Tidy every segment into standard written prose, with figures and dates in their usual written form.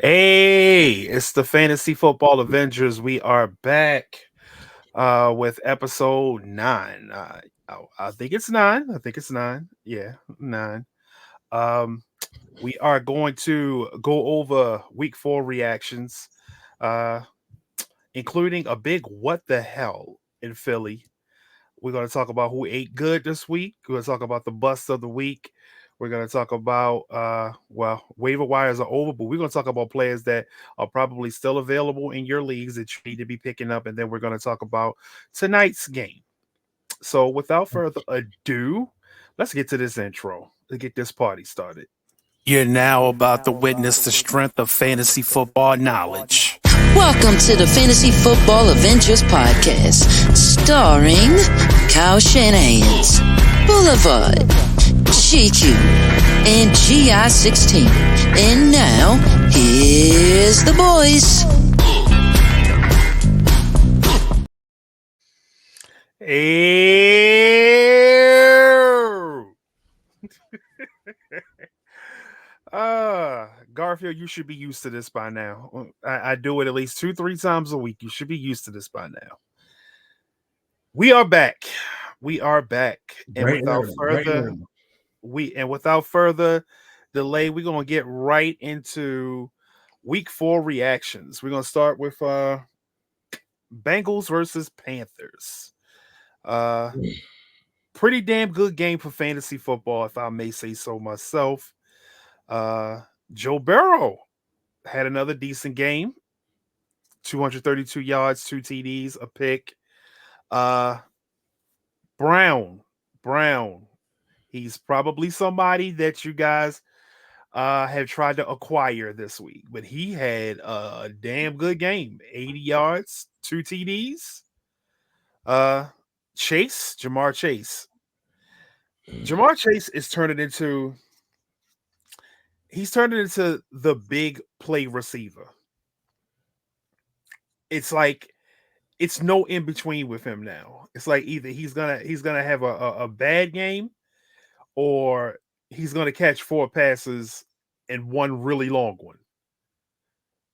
Hey, it's the Fantasy Football Avengers. We are back with episode 9. I think it's 9. I think it's 9. Yeah, 9. Um we are going to go over week 4 reactions, uh including a big what the hell in Philly. We're going to talk about who ate good this week. We're going to talk about the bust of the week. We're going to talk about, waiver wires are over, but we're going to talk about players that are probably still available in your leagues that you need to be picking up. And then we're going to talk about tonight's game. So without further ado, let's get to this intro to get this party started. You're now about to witness the strength of fantasy football knowledge. Welcome to the Fantasy Football Avengers podcast, starring Kyle Shanahan's, Boulevard, GQ, and GI16. And now, here's the boys. Garfield, you should be used to this by now. I do it at least 2-3 times a week. You should be used to this by now. We are back. We are back. And without further delay, we're gonna get right into week 4 reactions. We're gonna start with Bengals versus Panthers. Pretty damn good game for fantasy football, if I may say so myself. Joe Burrow had another decent game. 232 yards, 2 TDs, a pick. Brown. He's probably somebody that you guys have tried to acquire this week, but he had a damn good game. 80 yards, 2 TDs. Jamar Chase. Jamar Chase is turning into the big play receiver. It's like it's no in between with him now. It's like either he's gonna have a bad game, or he's gonna catch 4 passes and one really long one.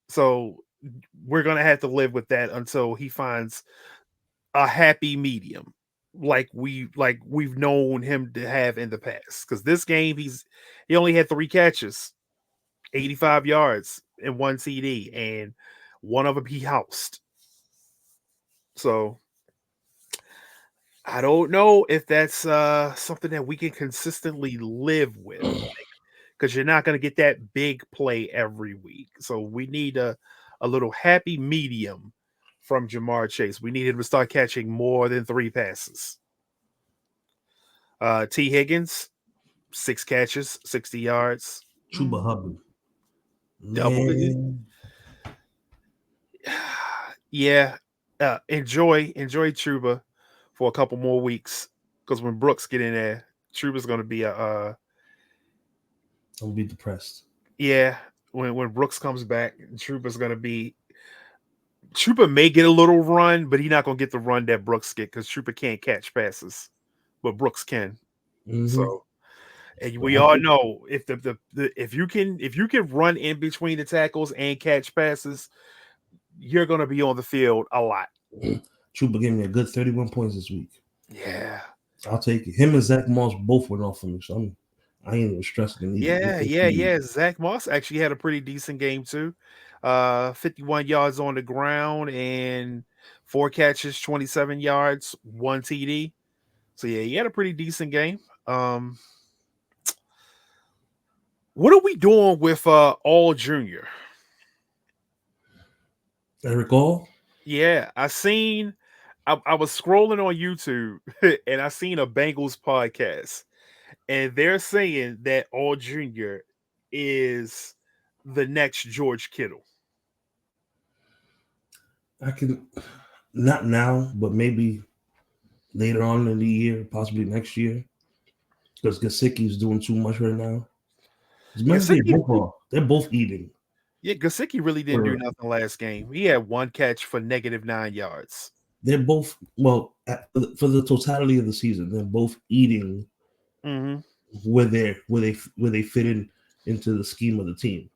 So we're gonna have to live with that until he finds a happy medium, like we've known him to have in the past. Because this game he only had 3 catches, 85 yards, and 1 CD, and one of them he housed. So I don't know if that's something that we can consistently live with, because you're not going to get that big play every week. So we need a little happy medium from Jamar Chase. We need him to start catching more than 3 passes. T. Higgins, 6 catches, 60 yards. Chuba Hubbard. Double it. Yeah. Enjoy Chuba for a couple more weeks, because when Brooks get in there, Chuba's going to be I'll be depressed. Yeah, when Brooks comes back, Chuba may get a little run, but he's not going to get the run that Brooks get, because Chuba can't catch passes, but Brooks can. Mm-hmm. So, and we all know if you can run in between the tackles and catch passes, you're going to be on the field a lot. Chuba gave me a good 31 points this week. Yeah, I'll take it. Him and Zach Moss both went off for me, so I ain't even stressing. Yeah. Zach Moss actually had a pretty decent game too. 51 yards on the ground and 4 catches, 27 yards, 1 TD. So yeah, he had a pretty decent game. What are we doing with All Junior? Eric All? Yeah, I was scrolling on YouTube and I seen a Bengals podcast, and they're saying that All Junior is the next George Kittle. I can, not now, but maybe later on in the year, possibly next year, because Gesicki's doing too much right now. They're both eating. Yeah, Gesicki really didn't do nothing last game. He had 1 catch for -9 yards. They're both, for the totality of the season, they're both eating where they fit into the scheme of the team.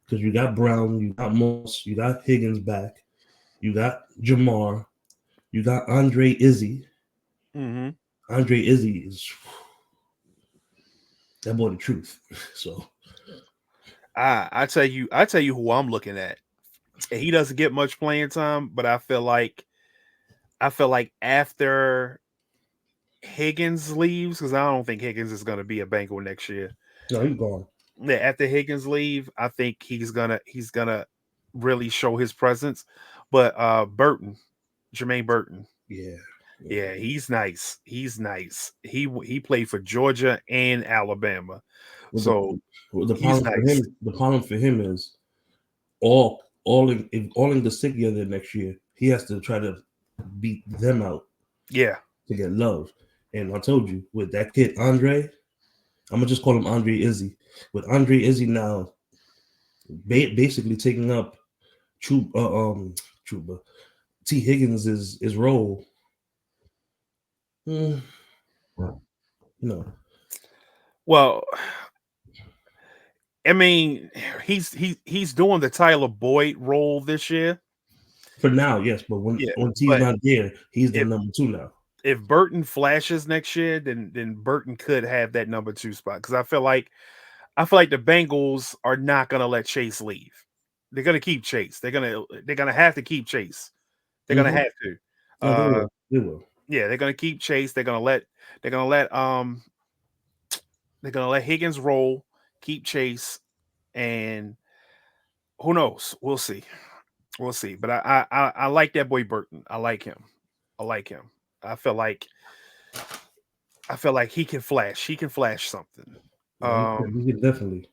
because you got Brown, you got Moss, you got Higgins back, you got Jamar, you got Andre Izzy. Mm-hmm. Andre Izzy is that boy the truth. So I tell you who I'm looking at. And he doesn't get much playing time, but I feel like after Higgins leaves, because I don't think Higgins is gonna be a Bengal next year. no, he's gone. Yeah, after Higgins leave, I think he's gonna really show his presence. But Jermaine Burton, Yeah. yeah, he's nice. He's nice. He played for Georgia and Alabama, Well, so the he's problem for nice. him, the problem for him is all in the sick together next year. He has to try to beat them out Yeah, to get love. And I told you with that kid Andre, I'm gonna just call him Andre Izzy. With Andre Izzy now, basically taking up Chuba T Higgins is role. Mm, you know, well, I mean, he's doing the Tyler Boyd role this year. for now, yes, but when Yeah, when T's but not there, he's the if number two now. if Burton flashes next year, then Burton could have that number 2 spot because I feel like the Bengals are not gonna let Chase leave. They're gonna keep Chase. They're gonna have to keep Chase. They're gonna Mm-hmm. have to. No, they Uh, will. They will. yeah, they're gonna keep Chase. They're gonna let they're gonna let Higgins roll, keep Chase, and who knows? We'll see. We'll see. But I like that boy Burton. I like him. I like him. I feel like I feel like he can flash. He can flash something. No, he can definitely.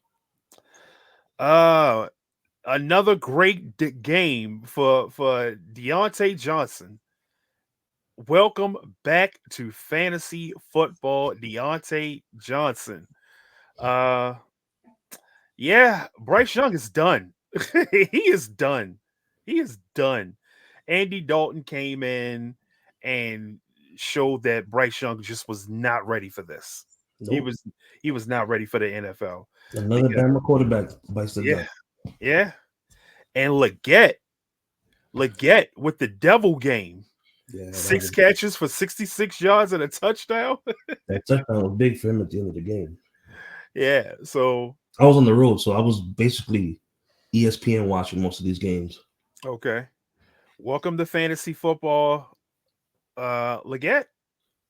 Uh another great game for Deontay Johnson. Welcome back to fantasy football, Deontay Johnson. Uh yeah, Bryce Young is done. He is done. He is done. Andy Dalton came in and showed that Bryce Young just was not ready for this. He Nope. was he was not ready for the NFL Another because Bama quarterback bites the yeah, dust. yeah. And Leggett with the devil game. Yeah, 6 catches for 66 yards and a touchdown. that touchdown was big for him at the end of the game. Yeah, so I was on the road, so I was basically ESPN watching most of these games. okay. Welcome to fantasy football, Leggett.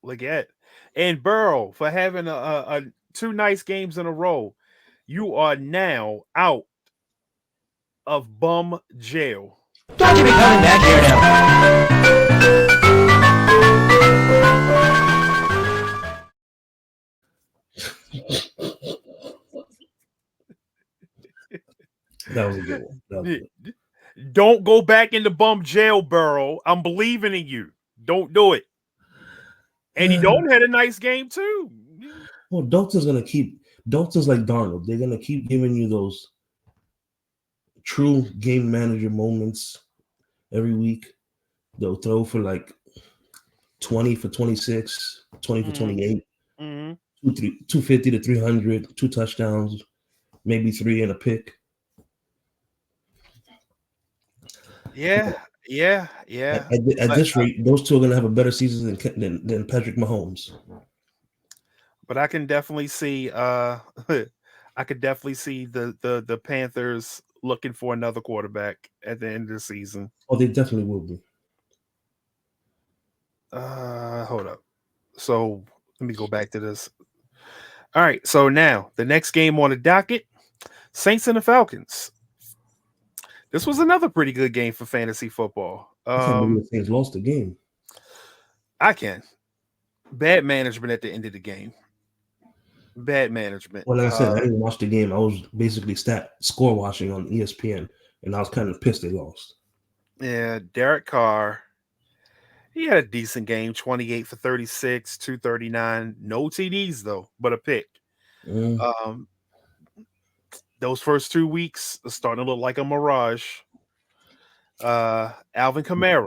Leggett. And Burrow for having a 2 nice games in a row. You are now out of bum jail. Don't you be coming back here now. That was a good one. That was good. Don't go back into bum jail, Burrow. I'm believing in you. Don't do it. And he don't had a nice game too. Well, Dalton's like Darnold. They're gonna keep giving you those true game manager moments every week. They'll throw for like 20 for 26, 20 for Mm-hmm. 28, Mm-hmm. 250 to 300, 2 touchdowns, maybe 3 and a pick. Yeah. At But, this rate, those two are gonna have a better season than Patrick Mahomes. but I can definitely see I could definitely see the Panthers looking for another quarterback at the end of the season. Oh, they definitely will be. Hold up. So let me go back to this. All right. So now the next game on the docket, Saints and the Falcons. This was another pretty good game for fantasy football. I can't believe the Saints lost the game. I can. Bad management at the end of the game. Bad management. Well, like I said, I didn't watch the game. I was basically score watching on ESPN, and I was kind of pissed they lost. Yeah, Derek Carr. He had a decent game, 28 for 36, 239. No TDs though, but a pick. Mm. Those first 2 weeks are starting to look like a mirage. Alvin Kamara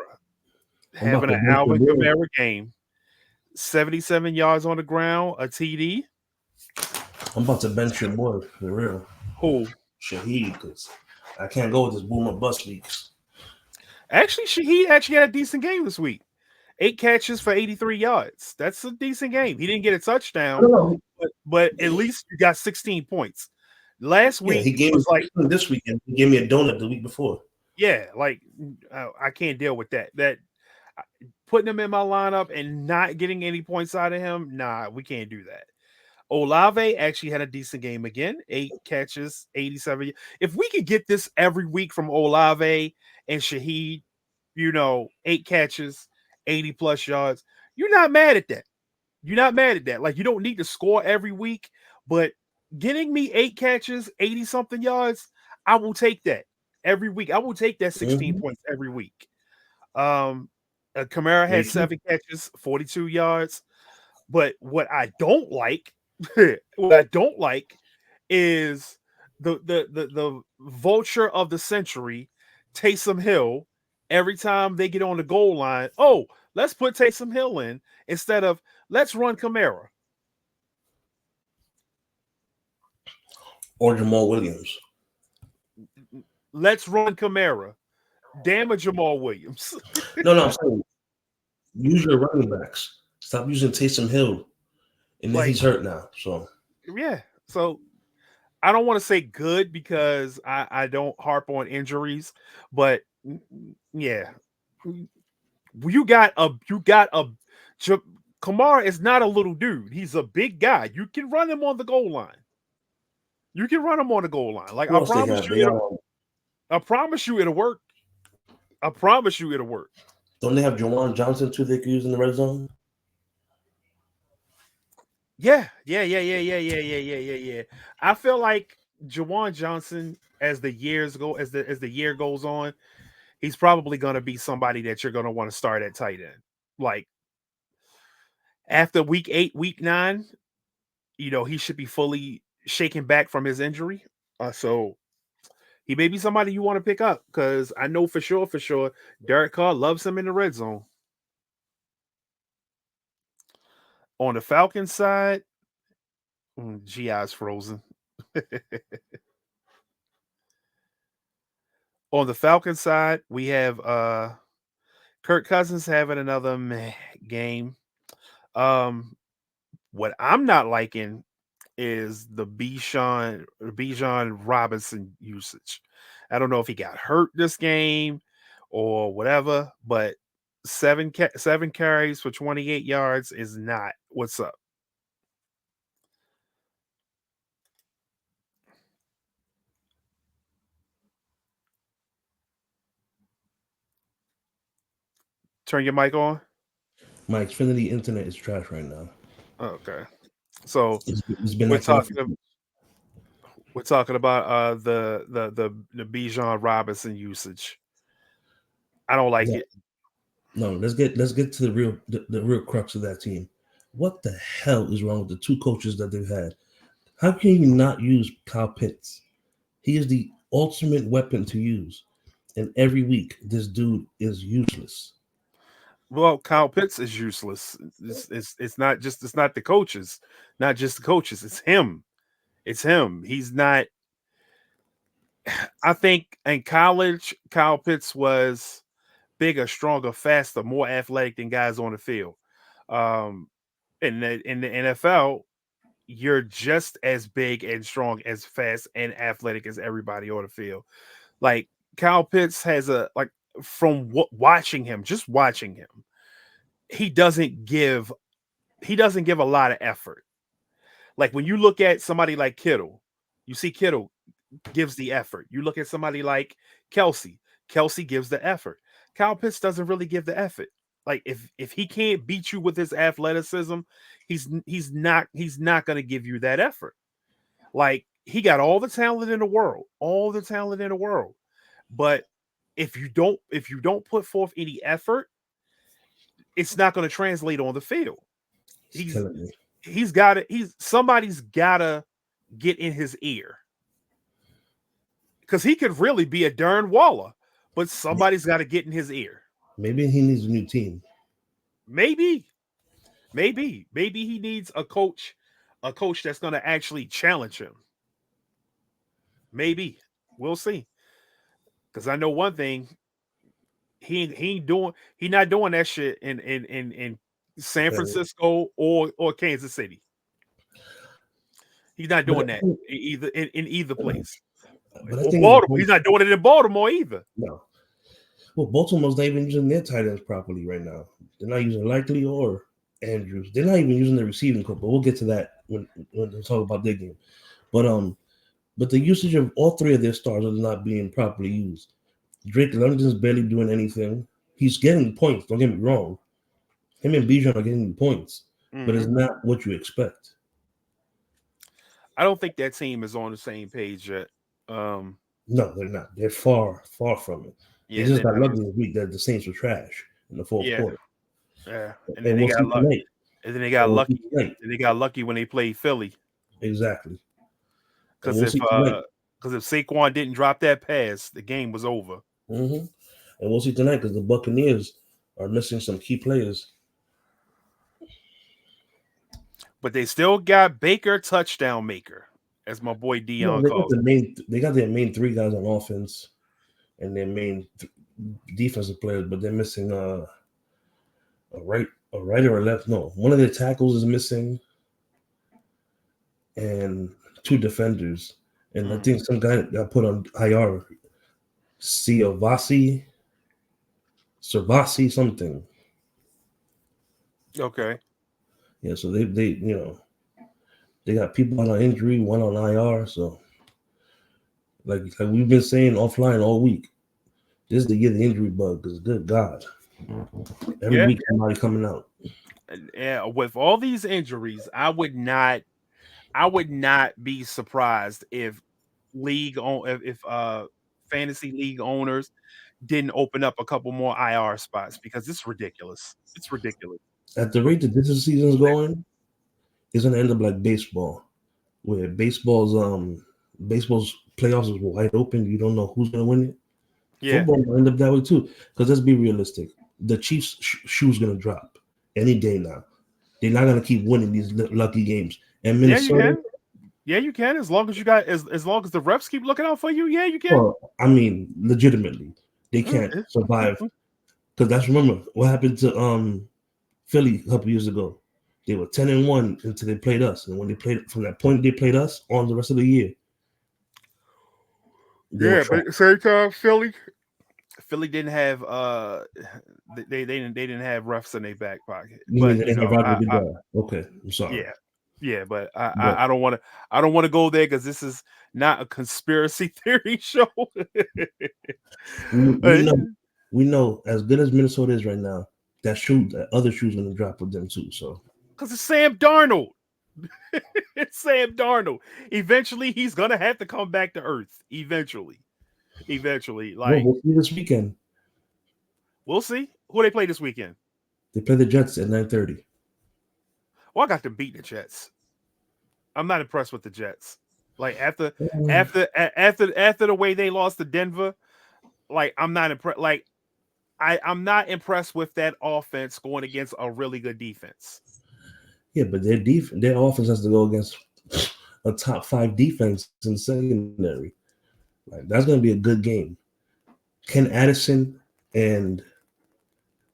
having an Alvin Kamara game. 77 yards on the ground, a TD. I'm about to bench your boy for real. Who? Shaheed, because I can't go with this boom or bust weeks. Actually, he actually had a decent game this week. 8 catches for 83 yards. That's a decent game. He didn't get a touchdown, No, but at least you got 16 points. Last yeah, week he gave me was like, this weekend. He gave me a donut the week before. yeah, like I can't deal with that. Putting him in my lineup and not getting any points out of him, nah, we can't do that. Olave actually had a decent game again. 8 catches, 87. If we could get this every week from Olave and Shaheed, 8 catches, 80 plus yards, you're not mad at that. You're not mad at that. Like, you don't need to score every week, but getting me 8 catches, 80 something yards, I will take that every week. I will take that 16 points every week. Kamara had 7 catches, 42 yards. But what I don't like, is the vulture of the century, Taysom Hill. Every time they get on the goal line, oh, let's put Taysom Hill in instead of let's run Kamara or Jamal Williams. Let's run Kamara. Damn it, Jamal Williams. No, I'm saying use your running backs. Stop using Taysom Hill, and then he's hurt now. So yeah, so I don't want to say good because I don't harp on injuries, but yeah, you got a Kamara is not a little dude. He's a big guy. You can run him on the goal line. Like, I promise you, it'll work. I promise you it'll work. Don't they have Juwan Johnson too? They could use in the red zone. Yeah. I feel like Juwan Johnson, as the year goes on, he's probably going to be somebody that you're going to want to start at tight end. Like, after week 8, week 9, he should be fully shaken back from his injury. So he may be somebody you want to pick up, because I know for sure, Derek Carr loves him in the red zone. On the Falcons side, GI's frozen. On the Falcons side, we have Kirk Cousins having another meh game. What I'm not liking is the Bijan Robinson usage. I don't know if he got hurt this game or whatever, but 7 carries for 28 yards is not what's up. Turn your mic on. My Xfinity internet is trash right now. Okay, so it's been we're talking about the Bijan Robinson usage. I don't like it. No, let's get to the real crux of that team. What the hell is wrong with the 2 coaches that they've had? How can you not use Kyle Pitts? He is the ultimate weapon to use, and every week this dude is useless. Well, Kyle Pitts is useless. It's not the coaches, not just the coaches. It's him. He's not. I think in college, Kyle Pitts was bigger, stronger, faster, more athletic than guys on the field. In the NFL, you're just as big and strong, as fast and athletic as everybody on the field. Like, Kyle Pitts has from watching him, he doesn't give a lot of effort. Like, when you look at somebody like Kittle, you see Kittle gives the effort. You look at somebody like Kelsey gives the effort. Kyle Pitts doesn't really give the effort. Like, if he can't beat you with his athleticism, he's not going to give you that effort. Like, he got all the talent in the world, but if you don't put forth any effort, it's not going to translate on the field. Somebody's got to get in his ear, because he could really be a Darren Waller, but somebody's got to get in his ear. Maybe he needs a new team. Maybe he needs a coach that's going to actually challenge him. Maybe. We'll see. Because I know one thing, he not doing that shit in San And, Francisco or Kansas City. He's not but doing that either in either place. but I Or think it's Baltimore. He's not doing it in Baltimore either. no. Well, Baltimore's not even using their tight ends properly right now. They're not using Likely or Andrews. They're not even using the receiving core, but we'll get to that when we talk about their game. But the usage of all three of their stars are not being properly used. Drake London's barely doing anything. He's getting points, don't get me wrong. Him and Bijan are getting points, but it's not what you expect. I don't think that team is on the same page yet. No, they're not. They're far, far from it. They Yeah, just they're got not. lucky this week that the Saints were trash in the fourth Yeah, quarter. yeah. And then And they we'll got see luck. tonight. And then they got And we'll see lucky. tonight. And they got lucky when they played Philly. Exactly. And Because we'll see tonight. if Saquon didn't drop that pass, the game was over. Mm-hmm. And we'll see tonight because the Buccaneers are missing some key players. But they still got Baker touchdown maker, as my boy No, Dion calls it. they got their main three guys on offense and their main defensive players, but they're missing a right or a left. No, one of their tackles is missing, and two defenders. And I think some guy got put on IR. Servasi, something. Okay. Yeah, so they they got people on injury, one on IR. So like we've been saying offline all week, this is the year the injury bug. Because good God, every week somebody coming out. And with all these injuries, I would not be surprised if fantasy league owners didn't open up a couple more IR spots because it's ridiculous. It's ridiculous. At the rate that this season's going, it's gonna end up like baseball, where baseball's playoffs is wide open. You don't know who's gonna win it. Yeah. Football will end up that way too. Because let's be realistic, the Chiefs' shoe's gonna drop any day now. They're not gonna keep winning these lucky games. And Minnesota, Yeah, you can. As long as you got as long as the refs keep looking out for you. Yeah, you can. well, I mean, legitimately, they can't survive. Because that's remember what happened to Philly a couple years ago. They were 10-1 until they played us, and when they played from that point they played us on the rest of the year. Yeah, but at the same time, Philly didn't have they didn't have refs in their back pocket. But you know, okay, I'm sorry. Yeah, but I don't want to go there because this is not a conspiracy theory show. we know as good as Minnesota is right now, that other shoe's gonna drop with them too. So because it's Sam Darnold. It's Sam Darnold. Eventually, he's gonna have to come back to earth. Eventually, like we'll see this weekend. We'll see who they play this weekend. They play the Jets at 9:30. Well, I got to beat the Jets. I'm not impressed with the Jets. Like after the way they lost to Denver, like I'm not impressed. Like I'm not impressed with that offense going against a really good defense. Yeah, but their offense has to go against a top 5 defense in secondary. Like that's going to be a good game. Can Addison and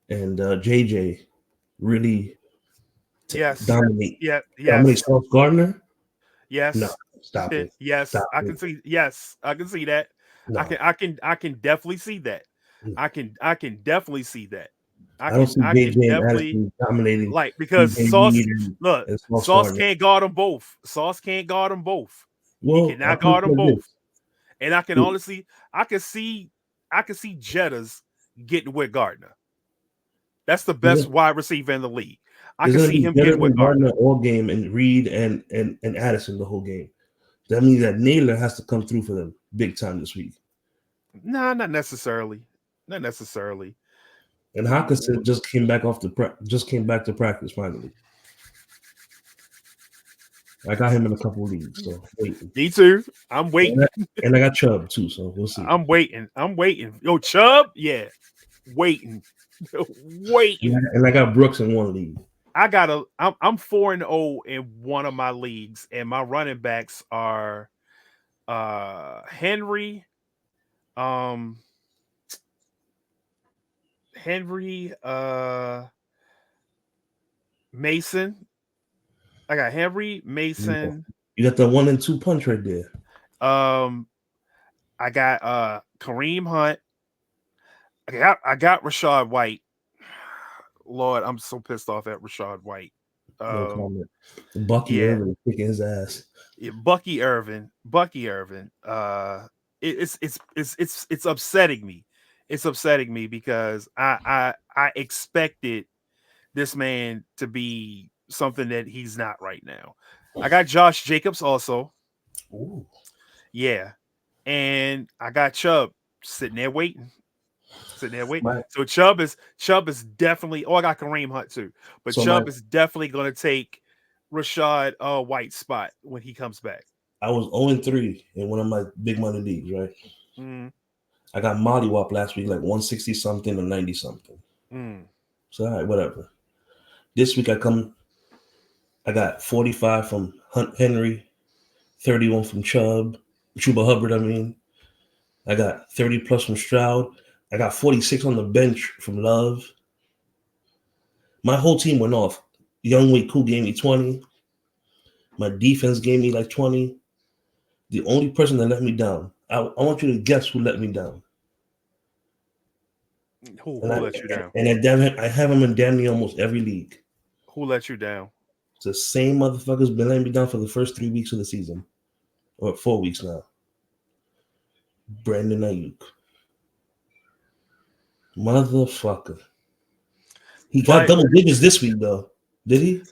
JJ really dominate? Yeah. Dominate Sauce Gardner? Yes. No, stop it. Yes, stop I can see. Yes, I can see that. No. I can definitely see that. I can definitely see that. I don't see JJ and Addison dominating. Like because Sauce can't guard them both. Sauce can't guard them both. Well, he cannot guard them both. And I can honestly, I can see Jettas getting with Gardner. That's the best wide receiver in the league. I can see him getting with Gardner all game and Reed and Addison the whole game. That means that Naylor has to come through for them big time this week. Nah, not necessarily. Not necessarily. And Hawkinson just came back to practice finally. I got him in a couple of leagues, so waiting. Me too. I'm waiting. And I got Chubb too, so we'll see. I'm waiting. Yo, Chubb, yeah, waiting. And I got Brooks in one league. I'm 4-0 in one of my leagues, and my running backs are Henry, Henry, Mason. I got Henry, Mason. You got the 1 and 2 punch right there. Um, I got Kareem Hunt. I got Rashad White. Lord, I'm so pissed off at Rashad White. No Um, comment. Bucky yeah, Irvin kicking his ass. yeah, Bucky Irvin. Bucky Irvin. It's upsetting me. It's upsetting me because I expected this man to be something that he's not right now. I got Josh Jacobs also. Ooh. Yeah. And I got Chubb sitting there waiting. Sitting there waiting. My, So Chubb is definitely I got Kareem Hunt too. But so my Chubb is definitely gonna take Rashad White's spot when he comes back. I was 0-3 in one of my big money leagues, right? Mm, I got Mollywop last week, like 160 something or 90 something. mm. So all right, whatever. This week I got 45 from Henry, 31 from Chuba Hubbard, I mean. I got 30 plus from Stroud. I got 46 on the bench from Love. My whole team went off. Youngway Koo gave me 20. My defense gave me like 20. The only person that let me down, I want you to guess who let me down. Who And I let you down? I have him in damn near almost every league. Who let you down? It's the same motherfuckers been letting me down for the first 3 weeks of the season. Or 4 weeks now. Brandon Ayuk. Motherfucker. He got But double digits this week though. Did he?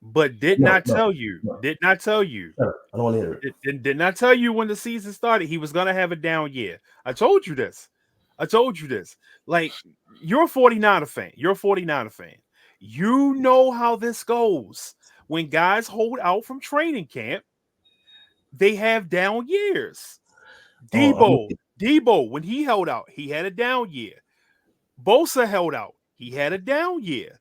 but did No, not no, tell you. no. Did not tell you. Shut up. I don't want to hear it. Did not tell you when the season started he was gonna have a down year. I told you this. I told you this. Like, you're a 49er fan. You're a 49er fan. You know how this goes. When guys hold out from training camp, they have down years. Oh, Debo, when he held out, he had a down year. Bosa held out, he had a down year.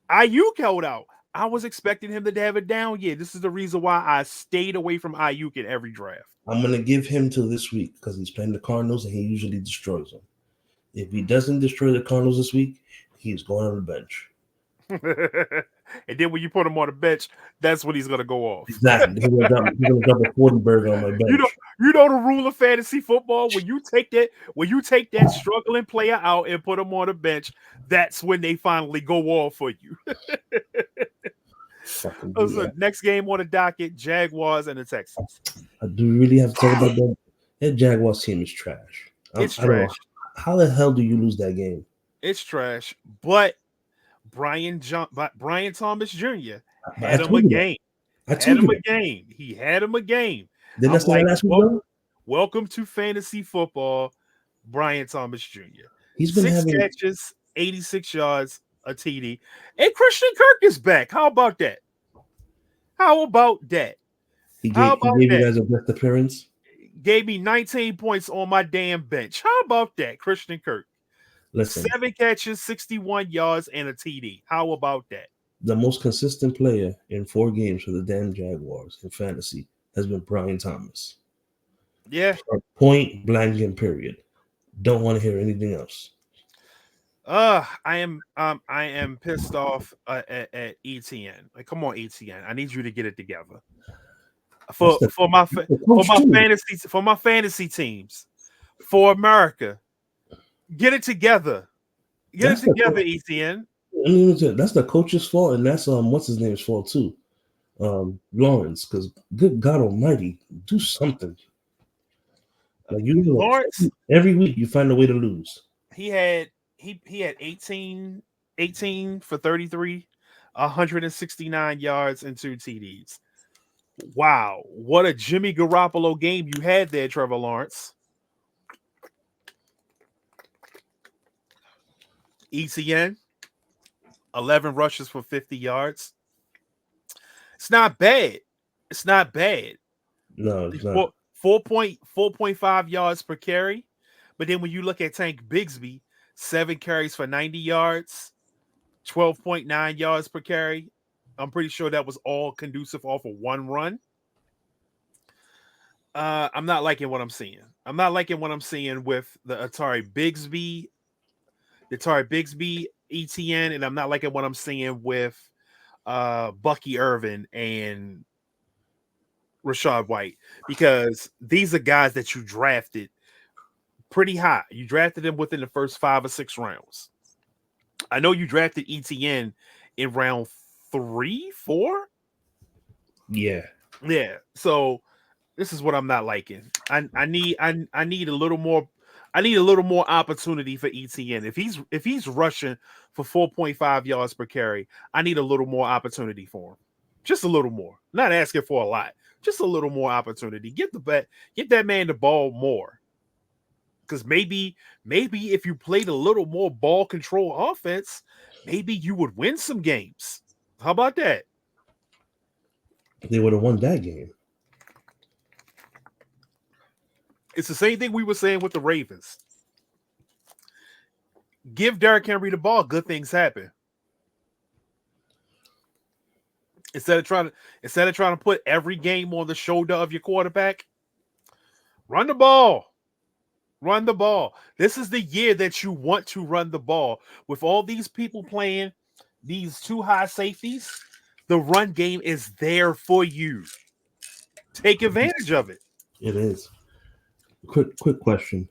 Ayuk held out. I was expecting him to have a down year. This is the reason why I stayed away from Ayuk in every draft. I'm gonna give him till this week because he's playing the Cardinals and he usually destroys them. If he doesn't destroy the Cardinals this week, he's going on the bench. And then when you put him on the bench, that's when he's gonna go off. Exactly. He's gonna drop a 40 burger on my You know, bench. you know the rule of fantasy football. When you take that struggling player out and put him on the bench, that's when they finally go off for you. Fucking So next game on the docket: Jaguars and the Texans. do we really have to talk about that? That Jaguars team is trash. It's I don't know. trash. How the hell do you lose that game? It's trash. But Brian Thomas Jr. I had him a told you that. game. I Had told him you a that. game. He had him a game. Didn't I I'm say that like, last week, bro? welcome to fantasy football, Brian Thomas Jr. He's been 6 having catches, 86 yards, a TD. And Christian Kirk is back. How about that? How about that? he How gave about you that? guys a best appearance. Gave me 19 points on my damn bench. How about that, Christian Kirk? Listen, 7 catches, 61 yards, and a TD. How about that? the most consistent player in 4 games for the damn Jaguars in fantasy has been Brian Thomas. Yeah. Point blank and period. Don't want to hear anything else. I am pissed off at ETN. Like, come on, ETN. I need you to get it together. For That's my the coach too. fantasy teams, for America. Get it together. Get it That's the together, ETN. I mean, that's the coach's fault, and that's what's his name's fault too, Lawrence. Because good God Almighty, do something. Like Lawrence, every week you find a way to lose. he had 18 for 33, 169 yards and 2 TDs. Wow, what a Jimmy Garoppolo game you had there, Trevor Lawrence. ETN, 11 rushes for 50 yards. It's not bad. It's not bad. No, it's not. 4.5 yards per carry. But then when you look at Tank Bigsby, 7 carries for 90 yards, 12.9 yards per carry. I'm pretty sure that was all conducive off of one run. I'm not liking what I'm seeing. I'm not liking what I'm seeing with the Atari Bigsby, Atari Bigsby, ETN, and I'm not liking what I'm seeing with Bucky Irvin and Rashad White, because these are guys that you drafted pretty high. You drafted them within the first 5 or 6 rounds. I know you drafted ETN in round 3, 4. Yeah. Yeah. So this is what I'm not liking. I need a little more. I need a little more opportunity for ETN. If he's rushing for 4.5 yards per carry, I need a little more opportunity for him. Just a little more. Not asking for a lot. Just a little more opportunity. Get that man the ball more. Because maybe if you played a little more ball control offense, maybe you would win some games. How about that? They would have won that game. It's the same thing we were saying with the Ravens. Give Derrick Henry the ball, good things happen. Instead of trying to put every game on the shoulder of your quarterback, run the ball. Run the ball. This is the year that you want to run the ball. With all these people playing these 2 high safeties, the run game is there for you. Take advantage of it. It is. Quick question.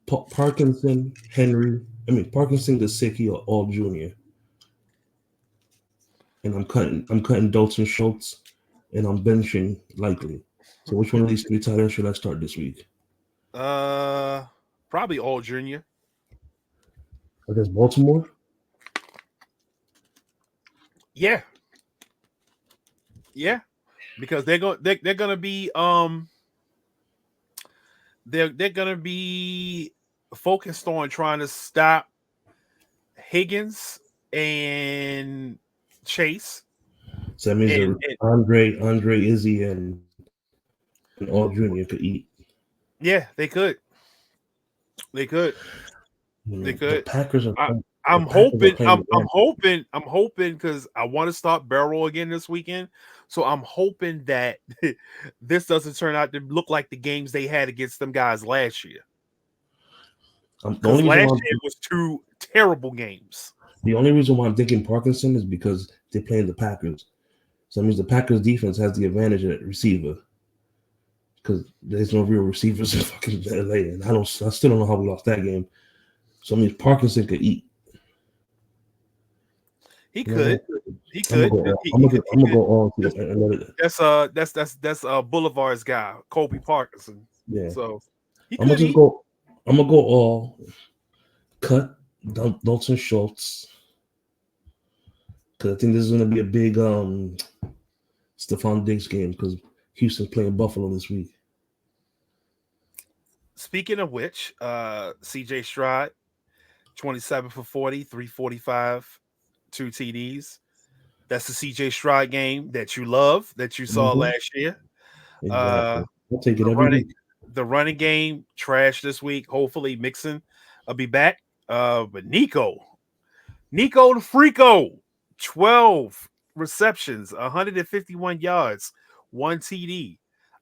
Parkinson, Gesicki, or all junior. And I'm cutting Dalton Schultz, and I'm benching Likely. So which one of these 3 tight ends should I start this week? Probably all junior. Against Baltimore? Yeah. Yeah. Because they're gonna be they're gonna be focused on trying to stop Higgins and Chase. So that means that Andre, Izzy, and all junior could eat. Yeah, they could. They could. They could. The Packers are. I'm hoping because I want to start Barrow again this weekend. So I'm hoping that this doesn't turn out to look like the games they had against them guys last year. Because last year was 2 terrible games. The only reason why I'm thinking Parkinson is because they're playing the Packers. So that means the Packers defense has the advantage at receiver. Because there's no real receivers in fucking LA. And I still don't know how we lost that game. So that means Parkinson could eat. He could. I'm gonna go all. That's Boulevard's guy, Kobe Parkinson. Yeah. So I'm gonna go all. Cut Dalton Schultz, because I think this is gonna be a big Stephon Diggs game because Houston's playing Buffalo this week. Speaking of which, CJ Stroud, 27 for 40, 345, 2 TDs. That's the CJ Stroud game that you love, that you saw last year. Exactly. I'll take it every week. The running game, trash this week. Hopefully Mixon will be back. But Nico the Freako, 12 receptions, 151 yards, 1 TD.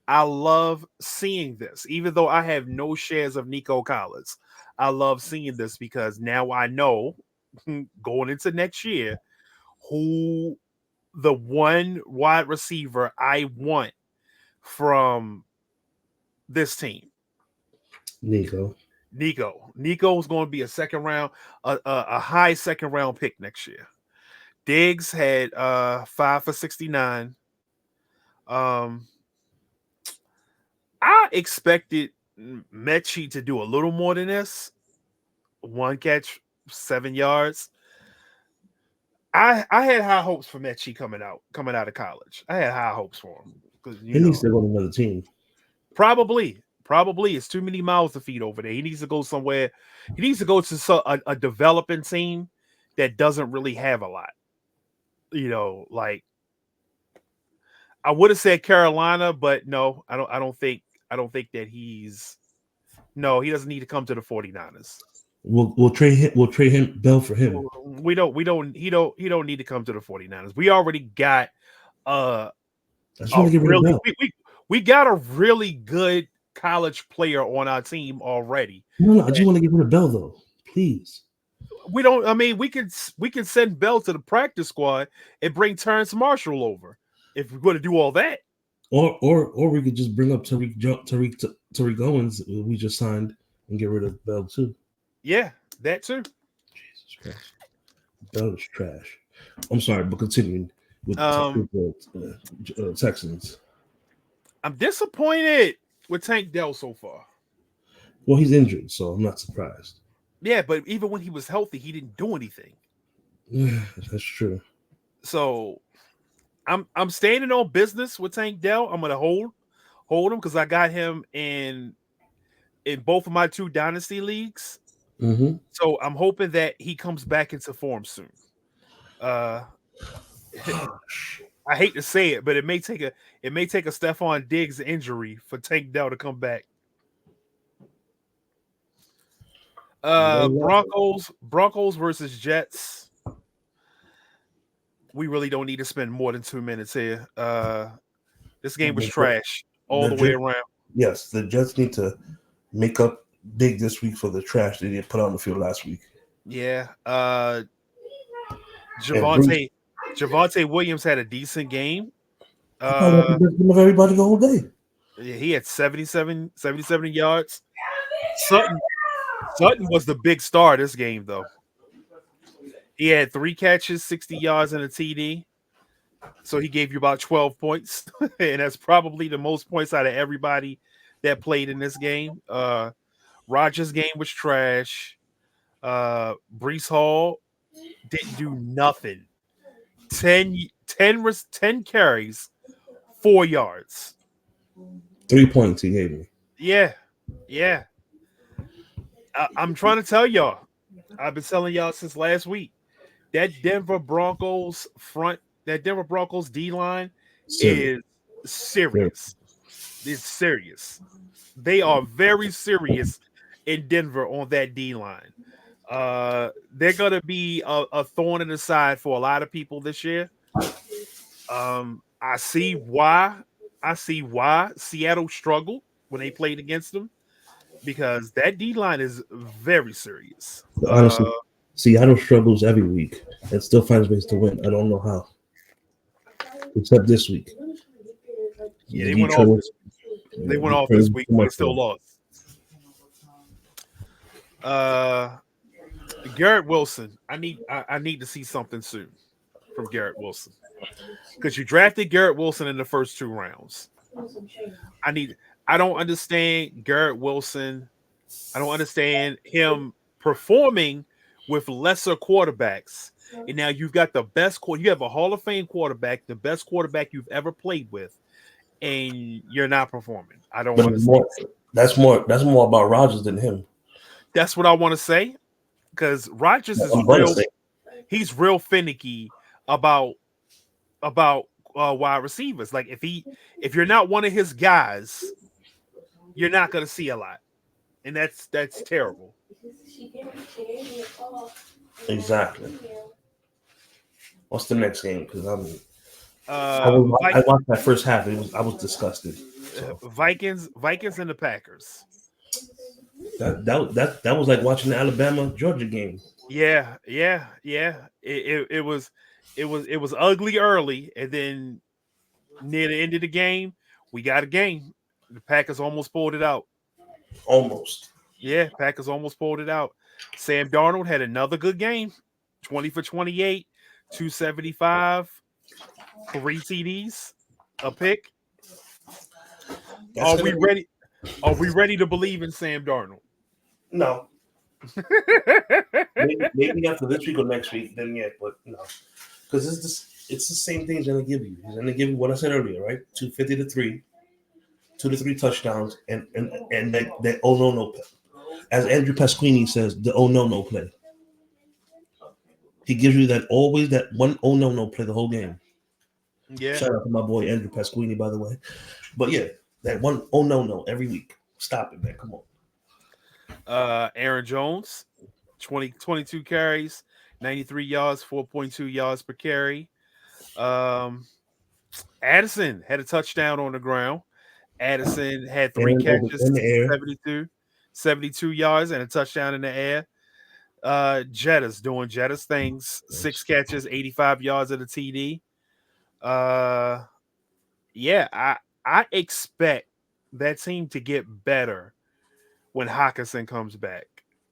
I love seeing this, even though I have no shares of Nico Collins. I love seeing this because now I know going into next year who the one wide receiver I want from this team. Nico is going to be a second round, a high second round pick next year. Diggs had 5 for 69. I expected Mechie to do a little more than this. 1 catch, 7 yards. I had high hopes for Mechie coming out of college. I had high hopes for him because he needs to go to another team. Probably it's too many mouths to feed over there. He needs to go somewhere. He needs to go to a developing team that doesn't really have a lot. Like I would have said Carolina, but no, I don't think that he doesn't need to come to the 49ers. We'll trade him Bell for him. He don't need to come to the 49ers. We already got we got a really good college player on our team already. No, I just want to get rid of Bell though. Please. We don't. I mean, we could send Bell to the practice squad and bring Terrence Marshall over if we're going to do all that. Or we could just bring up Tariq Owens we just signed and get rid of Bell too. Yeah, that too. Jesus Christ, Bell is trash. I'm sorry, but continuing with Texans. I'm disappointed with Tank Dell so far. Well, he's injured, so I'm not surprised. Yeah, but even when he was healthy, he didn't do anything. That's true. So I'm standing on business with Tank Dell. I'm gonna hold him because I got him in both of my 2 dynasty leagues. Mm-hmm. So I'm hoping that he comes back into form soon. I hate to say it, but it may take a Stephon Diggs injury for Tank Dell to come back. Broncos versus Jets. We really don't need to spend more than 2 minutes here. This game was trash all the way around. Yes, the Jets need to make up big this week for the trash they didn't put on the field last week. Yeah. Javonte Williams had a decent game. Of everybody the whole day. Yeah, he had 77 yards. Sutton was the big star this game, though. He had 3 catches, 60 yards, and a TD. So he gave you about 12 points. And that's probably the most points out of everybody that played in this game. Rodgers' game was trash. Brees Hall didn't do nothing. 10 carries, 4 yards. 3 points he gave me. Yeah. I'm trying to tell y'all. I've been telling y'all since last week. That Denver Broncos D-line is serious. It's serious. They are very serious in Denver on that D-line. They're going to be a thorn in the side for a lot of people this year. I see why Seattle struggled when they played against them, because that D-line is very serious. Honestly, Seattle struggles every week and still finds ways to win. I don't know how. Except this week. Yeah, they went off this week, but they still lost. Garrett Wilson. I need to see something soon from Garrett Wilson, because you drafted Garrett Wilson in the first 2 rounds. I don't understand Garrett Wilson. I don't understand him performing with lesser quarterbacks. And now you've got the best you have a Hall of Fame quarterback, the best quarterback you've ever played with, and you're not performing. I don't understand. That's more about Rodgers than him. That's what I want to say, because Rodgers is he's real finicky about wide receivers. Like if you're not one of his guys, you're not going to see a lot, and that's terrible. Exactly. What's the next game? Because I watched that first half. I was disgusted. So. Vikings and the Packers. That was like watching the Alabama Georgia game. Yeah. It was ugly early, and then near the end of the game, we got a game. The Packers almost pulled it out. Almost. Yeah, Packers almost pulled it out. Sam Darnold had another good game. 20 for 28, 275, 3 TDs, a pick. Are we ready? Are we ready to believe in Sam Darnold? No. maybe after this week or next week, then yeah, but no. Because it's the same thing he's going to give you. He's going to give you what I said earlier, right? 250 to 3, 2 to 3 touchdowns, and that oh no play. As Andrew Pasquini says, the oh no play. He gives you that always that one oh no play the whole game. Yeah. Shout out to my boy Andrew Pasquini, by the way. But yeah, that one oh no every week. Stop it, man. Come on. Aaron Jones, 22 carries, 93 yards, 4.2 yards per carry. Addison had a touchdown on the ground. Addison had 3 catches, 72 yards, and a touchdown in the air. Jetta's doing Jetta's things. 6 catches, 85 yards at a TD. Yeah, I expect that team to get better when Hawkinson comes back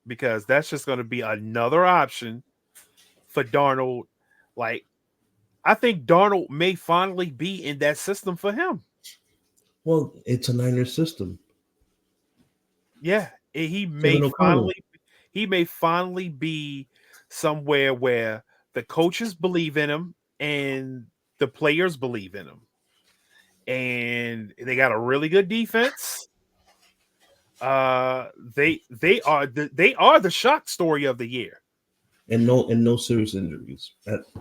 because that's just going to be another option for Darnold. Like, I think Darnold may finally be in that system for him. Well, it's a Niner system. Yeah, he O'Connell. may finally be somewhere where the coaches believe in him and the players believe in him. And they got a really good defense. They are the shock story of the year. And no serious injuries.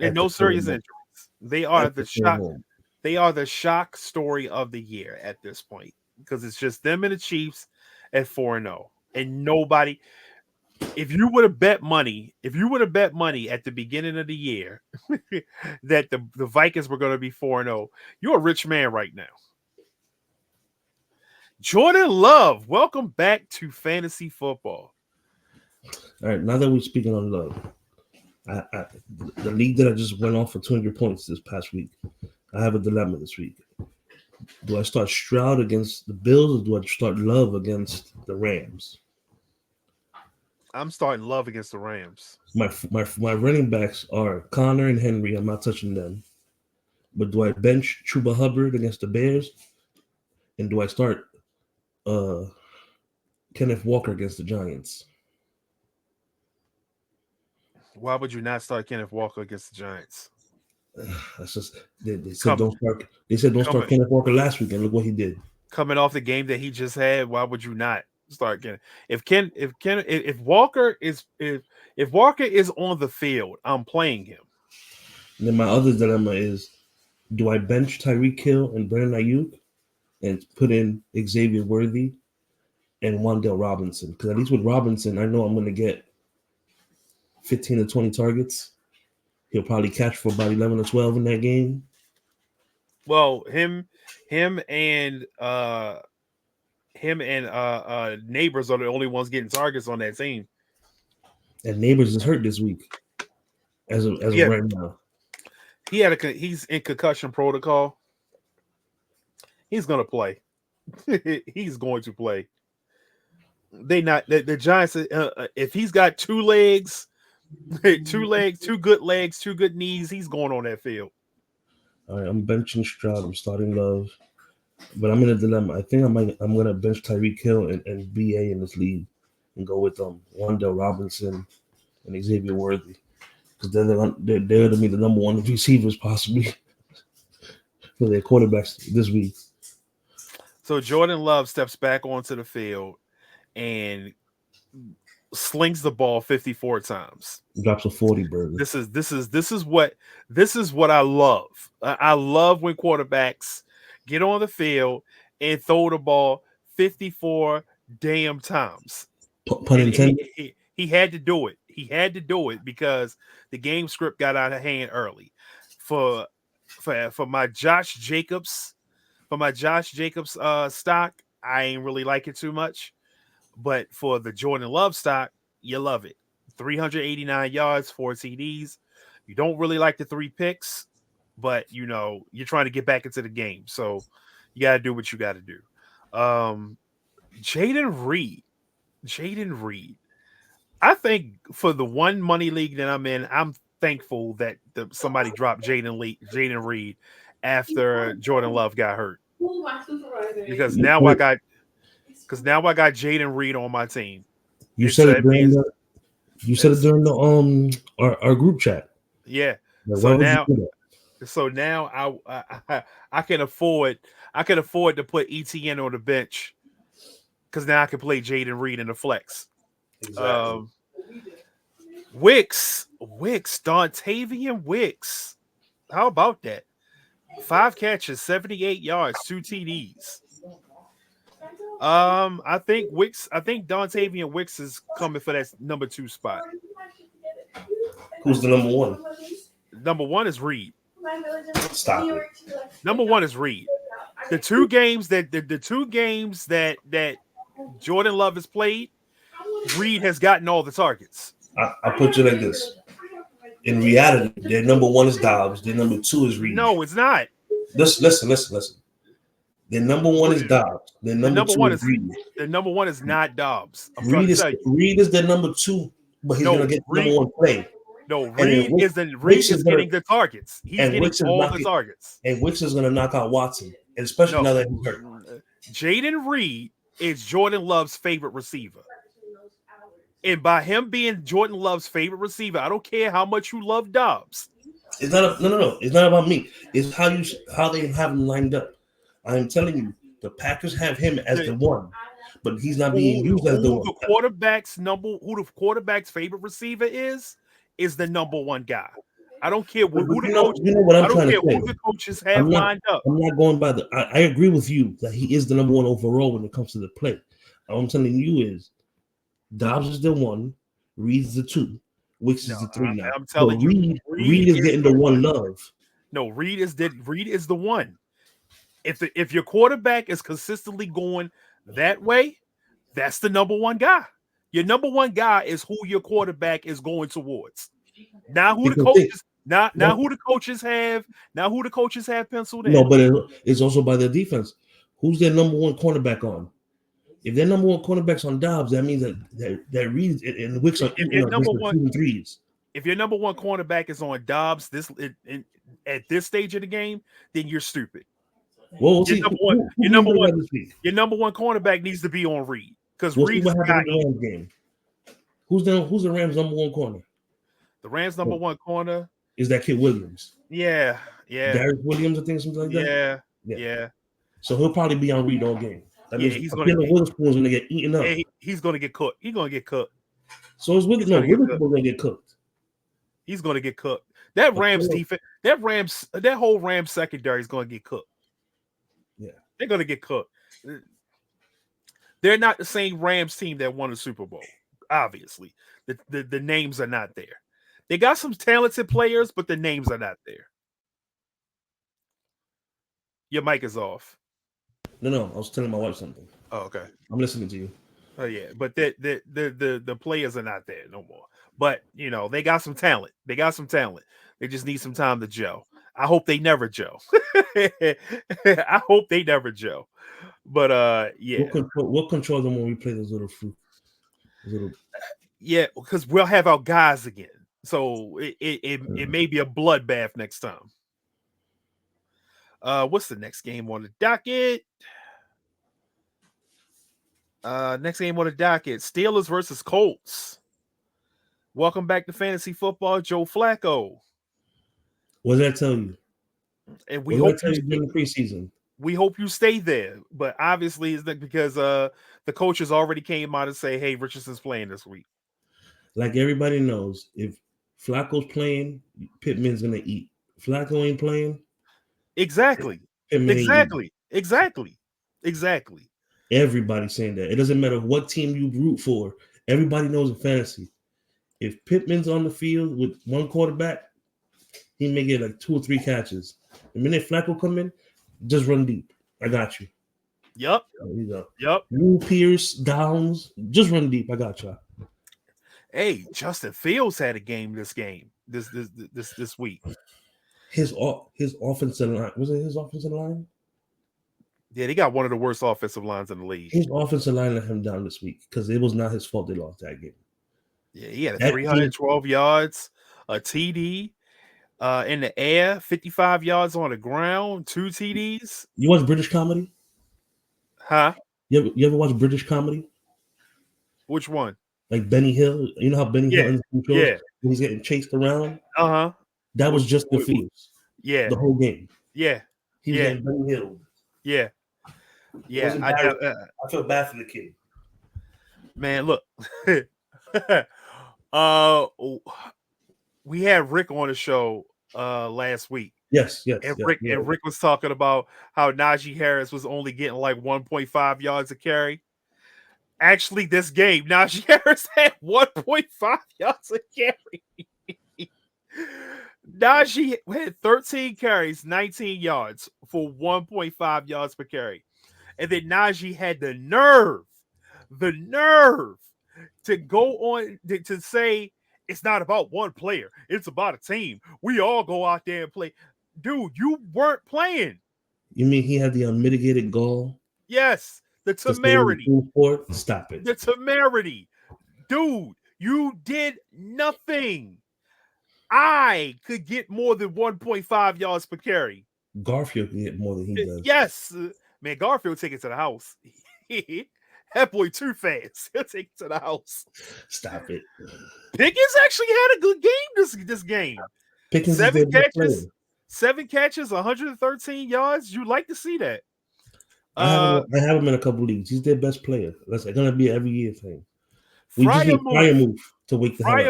And no serious injuries. They are the shock. They are the shock story of the year at this point because it's just them and the Chiefs at 4-0, and nobody. If you would have bet money at the beginning of the year that the Vikings were going to be 4-0, you're a rich man right now. Jordan Love, welcome back to fantasy football. All right, now that we're speaking on Love, the league that I just went off for 200 points this past week, I have a dilemma this week. Do I start Stroud against the Bills or do I start Love against the Rams? I'm starting Love against the Rams. My running backs are Connor and Henry. I'm not touching them. But do I bench Chuba Hubbard against the Bears? And do I start Kenneth Walker against the Giants? Why would you not start Kenneth Walker against the Giants? That's just they said don't start. They said don't start Kenneth Walker last week, and look what he did. Coming off the game that he just had, why would you not start Kenneth? If Walker is on the field, I'm playing him. And then my other dilemma is, do I bench Tyreek Hill and Brandon Ayuk and put in Xavier Worthy and Wan'Dale Robinson? Because at least with Robinson, I know I'm going to get 15 to 20 targets. He'll probably catch for about 11 or 12 in that game. Well, him and Neighbors are the only ones getting targets on that team. And Neighbors is hurt this week. As of right now, he's in concussion protocol. He's gonna play. He's going to play. The Giants. If he's got two good legs, two good knees, he's going on that field. All right, I'm benching Stroud. I'm starting Love, but I'm in a dilemma. I think I'm gonna bench Tyreek Hill and BA in this league and go with Wan'Dale Robinson and Xavier Worthy because they're to be the number one receivers possibly for their quarterbacks this week. So Jordan Love steps back onto the field and slings the ball 54 times. Drops a 40 burger. This is what I love. I love when quarterbacks get on the field and throw the ball 54 damn times. Pun intended. He had to do it. He had to do it because the game script got out of hand early. For my Josh Jacobs, stock, I ain't really like it too much. But for the Jordan Love stock, you love it. 389 yards, 4 TDs. You don't really like the 3 picks, but you're trying to get back into the game. So you got to do what you got to do. Jaden Reed. I think for the one money league that I'm in, I'm thankful that somebody dropped Jaden Reed after Jordan Love got hurt. Because now I got Jaden Reed on my team. You said it during the our group chat. Yeah. Like, so now I can afford to put ETN on the bench because now I can play Jaden Reed in the flex. Exactly. Dontavian Wicks. How about that? 5 catches, 78 yards, 2 TDs. I think Dontavian Wicks is coming for that number 2 spot. Who's the number 1? Number 1 is Reed. Stop it. Number 1 is Reed. The two games that Jordan Love has played, Reed has gotten all the targets. I put you like this. In reality, their number one is Dobbs. Their number two is Reed. No, it's not. Listen. Their number one is Dobbs. Their The number number two one is is Reed. the number one is not Dobbs. I'm trying to tell you. Reed is their number two, but he's gonna No, get number Reed. one play. No, And then Reed Wicks is is gonna getting the targets. He's and getting Wicks is all the knocking targets. and Wicks is gonna knock out Watson, and especially No, now that he's hurt. Jaden Reed is Jordan Love's favorite receiver. And by him being Jordan Love's favorite receiver, I don't care how much you love Dobbs. It's not no. It's not about me. It's how they have him lined up. I am telling you, the Packers have him as the one, but he's not being used as the one. Who the quarterback's favorite receiver is the number one guy. I don't care who the coaches have lined up. I'm not going by I agree with you that he is the number one overall when it comes to the play. All I'm telling you is Dobbs is the one, Reed's the two, Wicks is the three now. I'm telling you, Reed is getting the one love. No, Reed is the one. If your quarterback is consistently going that way, that's the number one guy. Your number one guy is who your quarterback is going towards. Now who the coaches have penciled in. No, but it's also by their defense. Who's their number one cornerback on? If their number one cornerback's on Dobbs, that means that Reed and Wicks are threes. If your number one cornerback is on Dobbs at this stage of the game, then you're stupid. Well, your number one cornerback needs to be on Reed because Reed is the game. Who's the Rams' number one corner? The Rams' number one corner is that kid Williams. Yeah. Derek Williams, I think, something like that. Yeah. So he'll probably be on Reed all game. That means he's going to get eaten up. He's going to get cooked. He's going to get cooked. So is Witherspoon's going to get cooked. He's going to get cooked. That Rams defense, that whole Rams secondary is going to get cooked. Yeah, they're going to get cooked. They're not the same Rams team that won the Super Bowl. Obviously, the names are not there. They got some talented players, but the names are not there. Your mic is off. No, I was telling my wife something. Oh, okay. I'm listening to you. Oh yeah, but the players are not there no more. But they got some talent. They just need some time to gel. I hope they never gel. I hope they never gel. But yeah. We'll control them when we play those little fruit. Yeah, because we'll have our guys again. So it may be a bloodbath next time. What's the next game on the docket? Steelers versus Colts. Welcome back to fantasy football, Joe Flacco. What did I tell you? And we hope you during the preseason. We hope you stay there, but obviously it's because the coaches already came out and say, "Hey, Richardson's playing this week." Like everybody knows, if Flacco's playing, Pittman's gonna eat. Flacco ain't playing. Exactly. Everybody's saying that. It doesn't matter what team you root for. Everybody knows in fantasy, if Pittman's on the field with one quarterback, he may get like 2 or 3 catches. The minute Flacco come in, just run deep. I got you. Yep. Yep. New Pierce, Downs, just run deep. I got you. Hey, Justin Fields had a game this week. His offensive line, was it his offensive line? Yeah, they got one of the worst offensive lines in the league. His offensive line let him down this week because it was not his fault they lost that game. Yeah, he had 312 yards, a TD in the air, 55 yards on the ground, 2 TDs. You watch British comedy? Huh? You ever watch British comedy? Which one? Like Benny Hill. You know how Benny Hill when he's getting chased around? Uh-huh. That was just the Fields. Yeah. The whole game. Yeah. He was getting Benny Hill. Yeah. Yeah. I feel bad for the kid. Man, look. We had Rick on the show last week. Yes. And Rick was talking about how Najee Harris was only getting like 1.5 yards a carry. Actually, this game, Najee Harris had 1.5 yards a carry. Najee had 13 carries, 19 yards for 1.5 yards per carry. And then Najee had the nerve to go on to say It's not about one player. It's about a team. We all go out there and play. Dude, you weren't playing. You mean he had the unmitigated gall Yes, the to stay in the temerity. full court? Stop it. The temerity. Dude, you did nothing. I could get more than 1.5 yards per carry. Garfield can get more than he does. Yes. Man, Garfield take it to the house. That boy too fast. He'll take it to the house. Stop it. Pickens actually had a good game this game. Pickens is their best player. 7 catches, 113 yards. You like to see that. I have him in a couple leagues. He's their best player. That's going to be an every year thing. We just need Freiermuth to wake the hell up.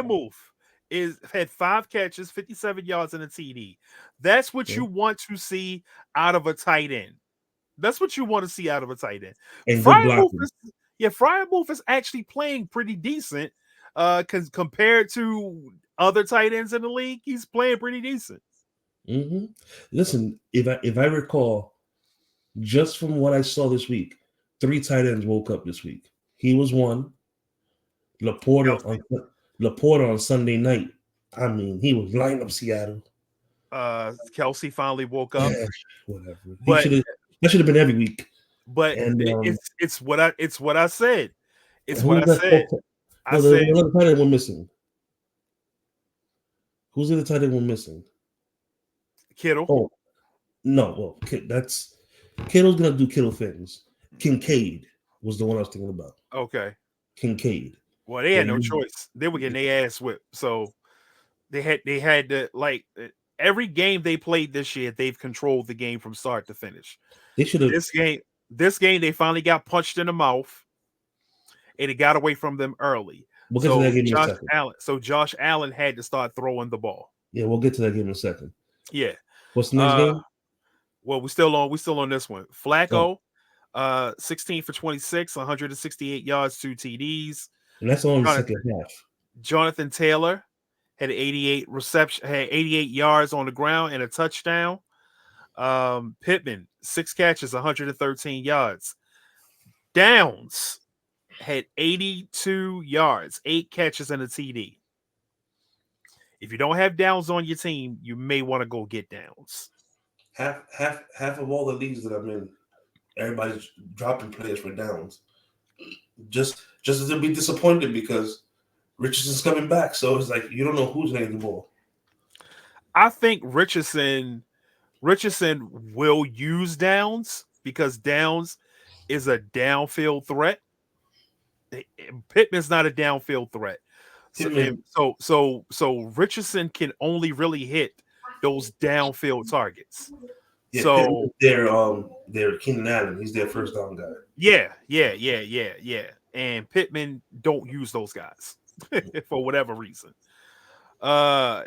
Freiermuth had 5 catches, 57 yards, and a TD. That's what you want to see out of a tight end. That's what you want to see out of a tight end. And Freiermuth is actually playing pretty decent. Because compared to other tight ends in the league, he's playing pretty decent. Mm-hmm. Listen, if I recall, just from what I saw this week, 3 tight ends woke up this week. He was one. Laporta on Sunday night. I mean, he was lighting up Seattle. Kelsey finally woke up. Yeah, whatever. That should have been every week. But it's what I said. It's what I said. The other tight end we're missing. Who's the other tight end we're missing? Kittle. Oh, no. Well, Kittle's gonna do Kittle things. Kincaid was the one I was thinking about. Okay. Kincaid. Well, they had no choice. They were getting their ass whipped. So they had to, like, every game they played this year, they've controlled the game from start to finish. They should have this game they finally got punched in the mouth, and it got away from them early. We'll get to that game in a second. Josh Allen had to start throwing the ball. Yeah, we'll get to that game in a second. Yeah. What's the next game? Well, we're still on this one. Flacco, 16 for 26, 168 yards, 2 TDs. And that's only the second half. Jonathan Taylor had 88 yards on the ground and a touchdown. Pittman, 6 catches, 113 yards. Downs had 82 yards, 8 catches, and a TD. If you don't have Downs on your team, you may want to go get Downs. Half of all the leagues that I'm in, everybody's dropping players for Downs. Just as they'll be disappointed because Richardson's coming back. So it's like you don't know who's getting the ball. I think Richardson will use Downs because Downs is a downfield threat. Pittman's not a downfield threat. So Richardson can only really hit those downfield targets. Yeah, so they're Keenan Allen. He's their first down guy. Yeah. And Pittman don't use those guys for whatever reason.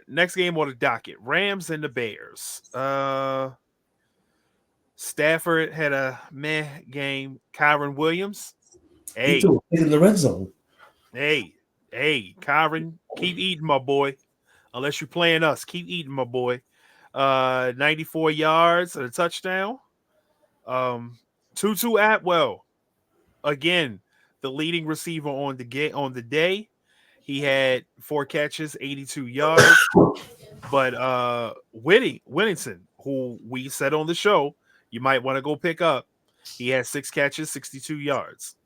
Next game on the docket: Rams and the Bears. Stafford had a meh game. Kyron Williams, He's in the red zone. Hey, Kyron, keep eating, my boy. Unless you're playing us, keep eating, my boy. 94 yards and a touchdown. Tutu Atwell, again, the leading receiver on the day. He had 4 catches, 82 yards. But Whittington, who we said on the show, you might want to go pick up. He had 6 catches, 62 yards.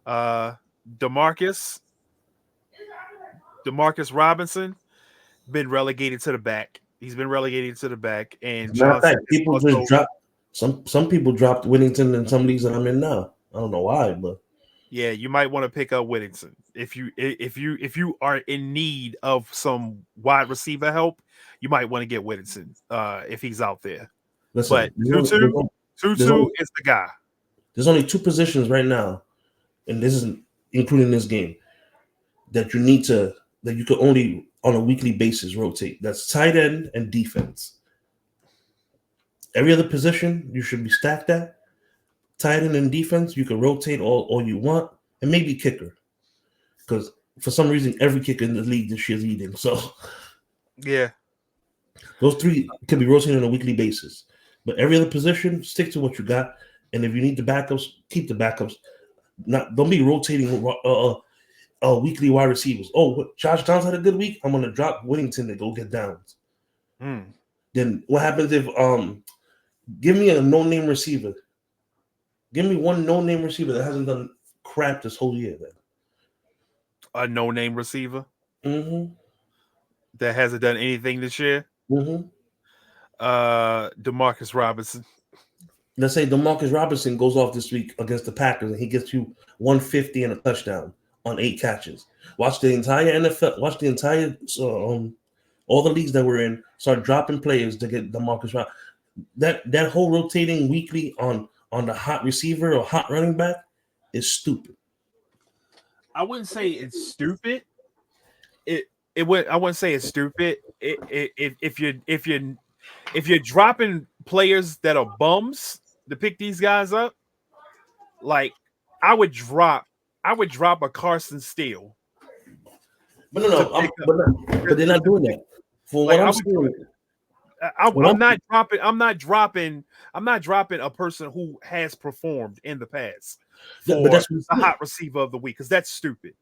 Demarcus Robinson been relegated to the back. He's been relegated to the back, and people just dropped. Some people dropped Whittington in some leagues that I'm in now. I don't know why, but yeah, you might want to pick up Whittington if you are in need of some wide receiver help. You might want to get Whittington if he's out there. Listen, but Tutu is the guy. There's only 2 positions right now, and this isn't including this game, that you could only on a weekly basis rotate. That's tight end and defense. Every other position you should be stacked at. Tight end and defense, you can rotate all you want, and maybe kicker. Because for some reason, every kicker in the league this year is eating. So yeah. Those 3 can be rotated on a weekly basis. But every other position, stick to what you got. And if you need the backups, keep the backups. Don't be rotating weekly wide receivers. Oh, Josh Downs had a good week. I'm gonna drop Whittington to go get Downs. Then what happens if give me a no-name receiver? Give me one no-name receiver that hasn't done crap this whole year. Then a no-name receiver mm-hmm. that hasn't done anything this year. Mm-hmm. Demarcus Robinson. Let's say DeMarcus Robinson goes off this week against the Packers and he gets you 150 and a touchdown on 8 catches. Watch the entire NFL. Watch the entire all the leagues that we're in start dropping players to get DeMarcus Robinson. That whole rotating weekly on the hot receiver or hot running back is stupid. I wouldn't say it's stupid. I wouldn't say it's stupid. If you're dropping players that are bums to pick these guys up, like I would drop a Carson Steele. But but they're not doing that. For like, what I'm saying, I'm not dropping a person who has performed in the past for the hot receiver of the week, because that's stupid.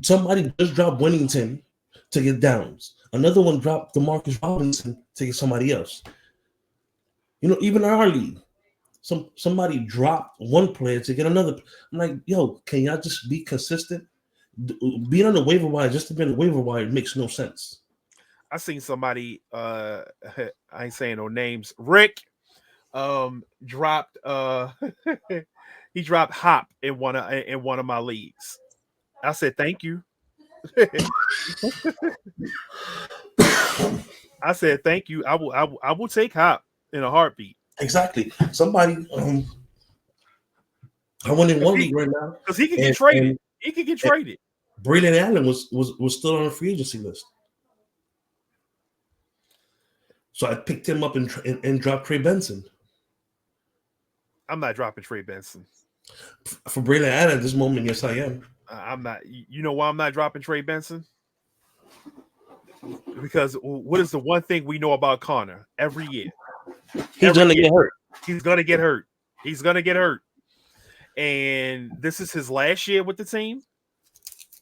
Somebody just dropped Whittington to get Downs. Another one dropped DeMarcus Robinson to get somebody else. You know, even in our league, somebody dropped one player to get another. I'm like, yo, can y'all just be consistent? Being on the waiver wire just to be on the waiver wire makes no sense. I seen somebody, I ain't saying no names. Rick dropped he dropped Hop in one of my leagues. I said thank you. I said thank you. I will take Hop in a heartbeat. Exactly. Somebody I went in one league right now because he can get traded. He can get traded. Braylon Allen was still on the free agency list. So I picked him up and dropped Trey Benson. I'm not dropping Trey Benson. For Braylon Allen at this moment, yes, I am. I'm not. You know why I'm not dropping Trey Benson? Because what is the one thing we know about Connor every year? He's going to get hurt. He's going to get hurt. He's going to get hurt. And this is his last year with the team.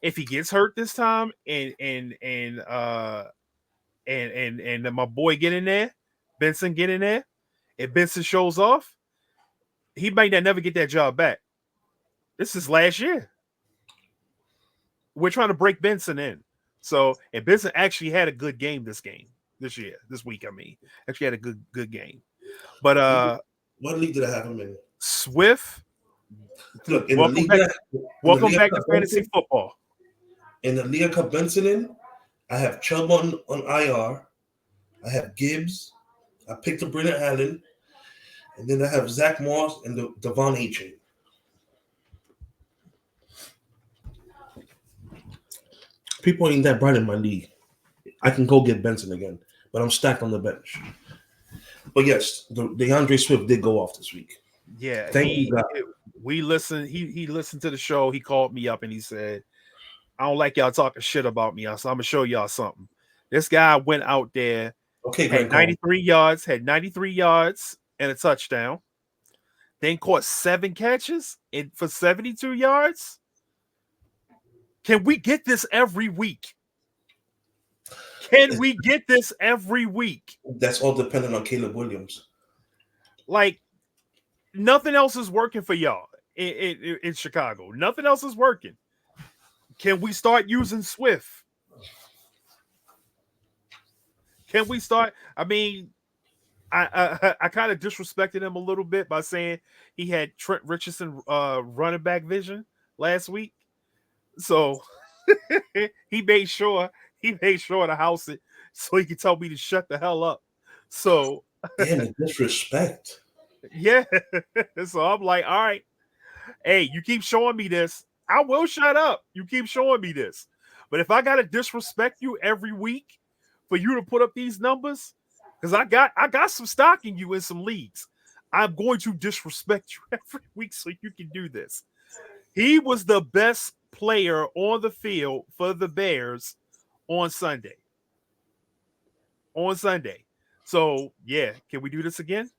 If he gets hurt this time and my boy get in there, Benson get in there, if Benson shows off, he might not never get that job back. This is last year. We're trying to break Benson in. So, and Benson actually had a good game this week, I mean. Actually had a good game. But what league did I have him in? Swift. Look, welcome back to fantasy football. In the League Cup Benson in, I have Chubb on IR. I have Gibbs. I picked up Brennan Allen. And then I have Zach Moss and the Devon A-Chain. People ain't that bright in my league. I can go get Benson again, but I'm stacked on the bench. But yes, DeAndre Swift did go off this week. Yeah, thank you, God. We listened. He listened to the show. He called me up and he said, "I don't like y'all talking shit about me. So I'm gonna show y'all something." This guy went out there. Had 93 yards. Had 93 yards and a touchdown. Then caught 7 catches for 72 yards. Can we get this every week? Can we get this every week? That's all dependent on Caleb Williams. Like, nothing else is working for y'all in Chicago. Nothing else is working. Can we start using Swift? Can we start? I mean, I kind of disrespected him a little bit by saying he had Trent Richardson running back vision last week. So he made sure to house it so he could tell me to shut the hell up. So damn, disrespect. Yeah. So I'm like, all right, hey, you keep showing me this, I will shut up. You keep showing me this. But if I gotta disrespect you every week for you to put up these numbers, because I got some stock in you in some leagues, I'm going to disrespect you every week so you can do this. He was the best player on the field for the Bears on Sunday. So yeah, can we do this again?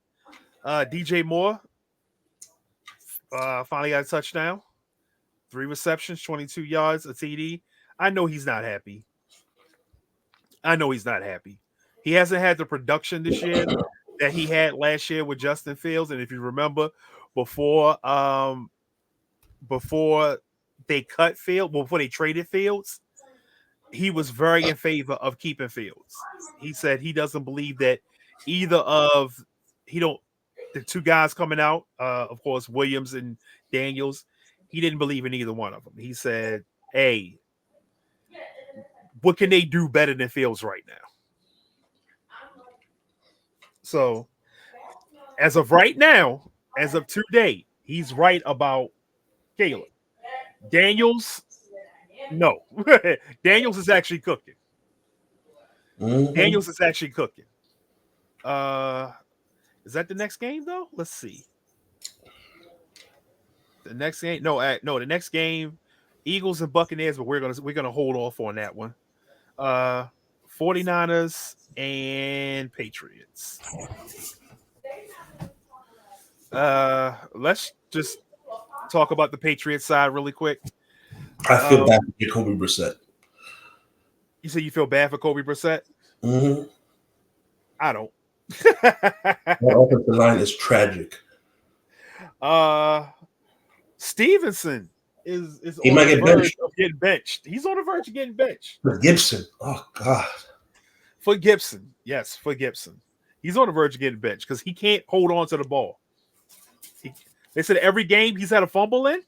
DJ Moore finally got a touchdown. 3 receptions, 22 yards, a TD. I know he's not happy. I know he's not happy. He hasn't had the production this year that he had last year with Justin Fields. And if you remember, before before they cut Fields, before they traded Fields, he was very in favor of keeping Fields. He said he doesn't believe that either of he don't the two guys coming out, of course, Williams and Daniels, he didn't believe in either one of them. He said, "Hey, what can they do better than Fields right now?" So, as of right now, as of today, he's right about Caleb. Daniels, no. Daniels is actually cooking. Daniels is actually cooking. Is that the next game though? Let's see. The next game, no, the next game, Eagles and Buccaneers, but we're gonna hold off on that one. 49ers and Patriots. Let's just talk about the Patriots side really quick. I feel bad for Jacoby Brissett. You say you feel bad for Kobe Brissett? Mm-hmm. I don't. That offensive line is tragic. Stevenson is he on might the get verge benched. of getting benched. He's on the verge of getting benched. For Gibson. Oh God. For Gibson. Yes, for Gibson. He's on the verge of getting benched because he can't hold on to the ball. They said every game he's had a fumble in.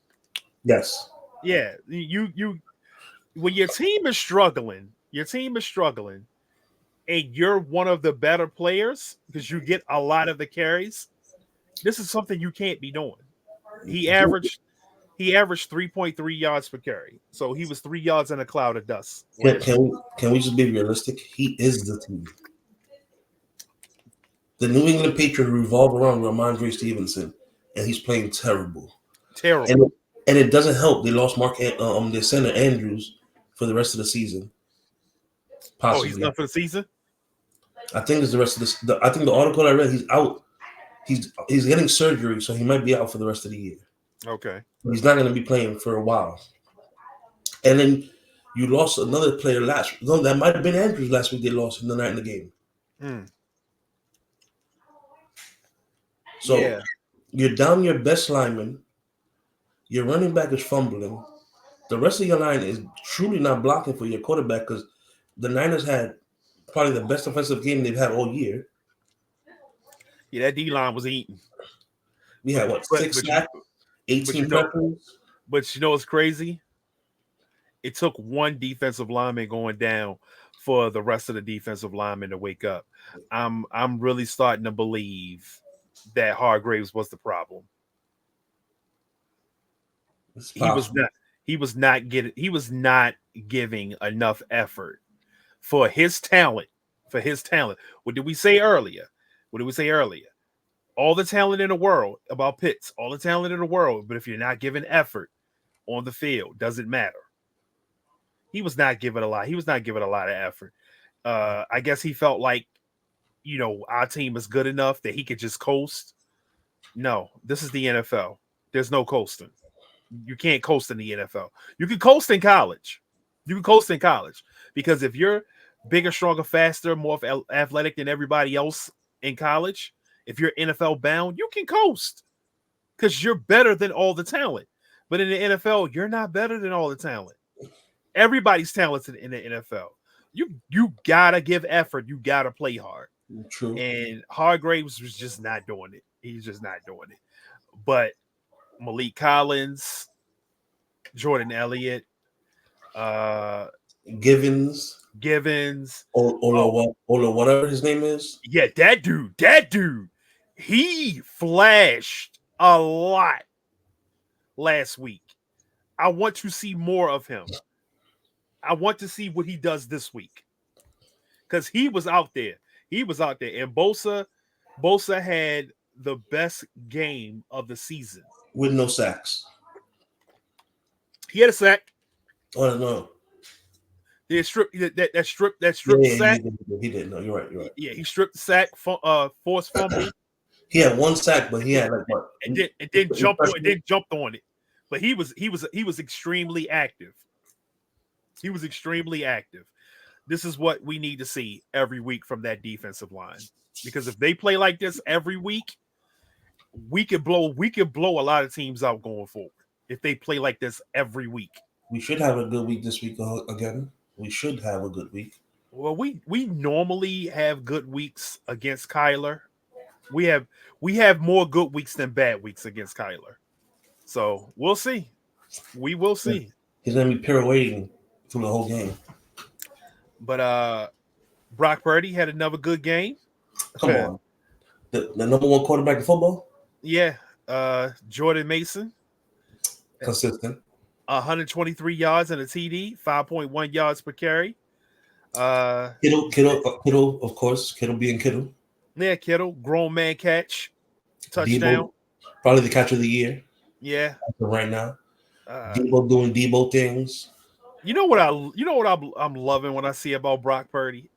Yes. Yeah. You when your team is struggling, and you're one of the better players because you get a lot of the carries, this is something you can't be doing. He averaged 3.3 yards per carry. So he was 3 yards in a cloud of dust. Can we just be realistic? He is the team. The New England Patriots revolve around Ramondre Stevenson, and he's playing terrible. Terrible. And it doesn't help. They lost their center Andrews for the rest of the season. Possibly. Oh, he's done for the season? I think it's the rest of this. I think the article I read, he's out. He's getting surgery, so he might be out for the rest of the year. Okay. He's not going to be playing for a while. And then you lost another player last. No, that might have been Andrews last week. They lost in the night in the game. So you're down your best lineman. Your running back is fumbling. The rest of your line is truly not blocking for your quarterback because the Niners had probably the best offensive game they've had all year. Yeah, that D-line was eating. We had, 6 sacks, 18 pressures? But you know what's crazy? It took one defensive lineman going down for the rest of the defensive linemen to wake up. I'm really starting to believe that Hargraves was the problem. He was not giving enough effort for his talent. What did we say earlier? All the talent in the world about Pitts, all the talent in the world, but if you're not giving effort on the field, doesn't matter. He was not giving a lot. He was not giving a lot of effort. I guess he felt like, our team is good enough that he could just coast. No, this is the NFL. There's no coasting. You can't coast in the NFL. You can coast in college. Because if you're bigger, stronger, faster, more athletic than everybody else in college, if you're NFL bound, you can coast because you're better than all the talent. But in the NFL, you're not better than all the talent. Everybody's talented in the NFL. You gotta give effort. You gotta play hard. True. And Hargraves was just not doing it. He's just not doing it. But Malik Collins, Jordan Elliott, Givens, Ola, whatever his name is. Yeah, that dude, he flashed a lot last week. I want to see more of him. I want to see what he does this week because he was out there. And Bosa had the best game of the season with no sacks. He had a sack. Oh no. That strip sack. He didn't. No, you're right. Yeah, he stripped the sack, forced fumble. He had one sack, but he had like what? And then jumped on it. but he was extremely active. He was extremely active. This is what we need to see every week from that defensive line. Because if they play like this every week, we could blow a lot of teams out going forward. If they play like this every week. We should have a good week this week again. We should have a good week. Well, we normally have good weeks against Kyler. We have more good weeks than bad weeks against Kyler. So we'll see. We will see. He's gonna be pirouetting through the whole game. But Brock Purdy had another good game. Come on. The number one quarterback in football? Yeah. Jordan Mason. Consistent. 123 yards and a TD, 5.1 yards per carry. Kittle, of course. Kittle being Kittle. Yeah, Kittle, grown man catch, touchdown. Debo, probably the catch of the year. Yeah. Right now. Debo doing Debo things. You know what I'm loving when I see about Brock Purdy?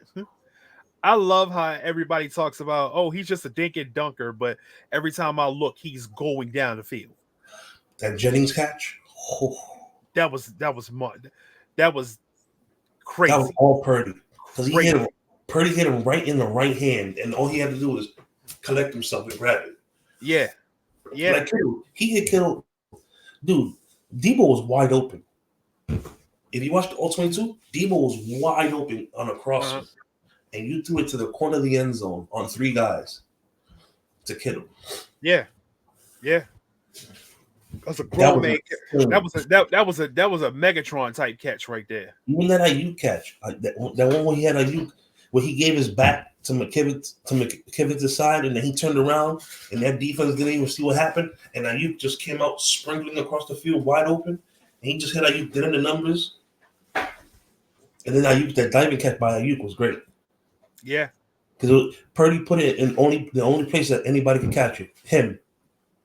I love how everybody talks about, oh, he's just a dink and dunker, but every time I look, he's going down the field. That Jennings catch. Oh. That was crazy. That was all Purdy. Because Purdy hit him right in the right hand, and all he had to do was collect himself and grab it. Yeah. Yeah. Like Kittle, he hit Kittle. Dude, Debo was wide open. If you watched the all 22, Debo was wide open on a crosser. And you threw it to the corner of the end zone on 3 guys to Kittle. Yeah. Yeah. That's a grown man. That was a Megatron type catch right there. Even that Ayuk catch, that one where he had Ayuk, where he gave his back to McKivitz' side, and then he turned around, and that defense didn't even see what happened, and Ayuk just came out sprinkling across the field wide open, and he just hit Ayuk, did in the numbers, and then Ayuk, that diving catch by Ayuk was great. Yeah, because Purdy put it in the only place that anybody could catch it, him.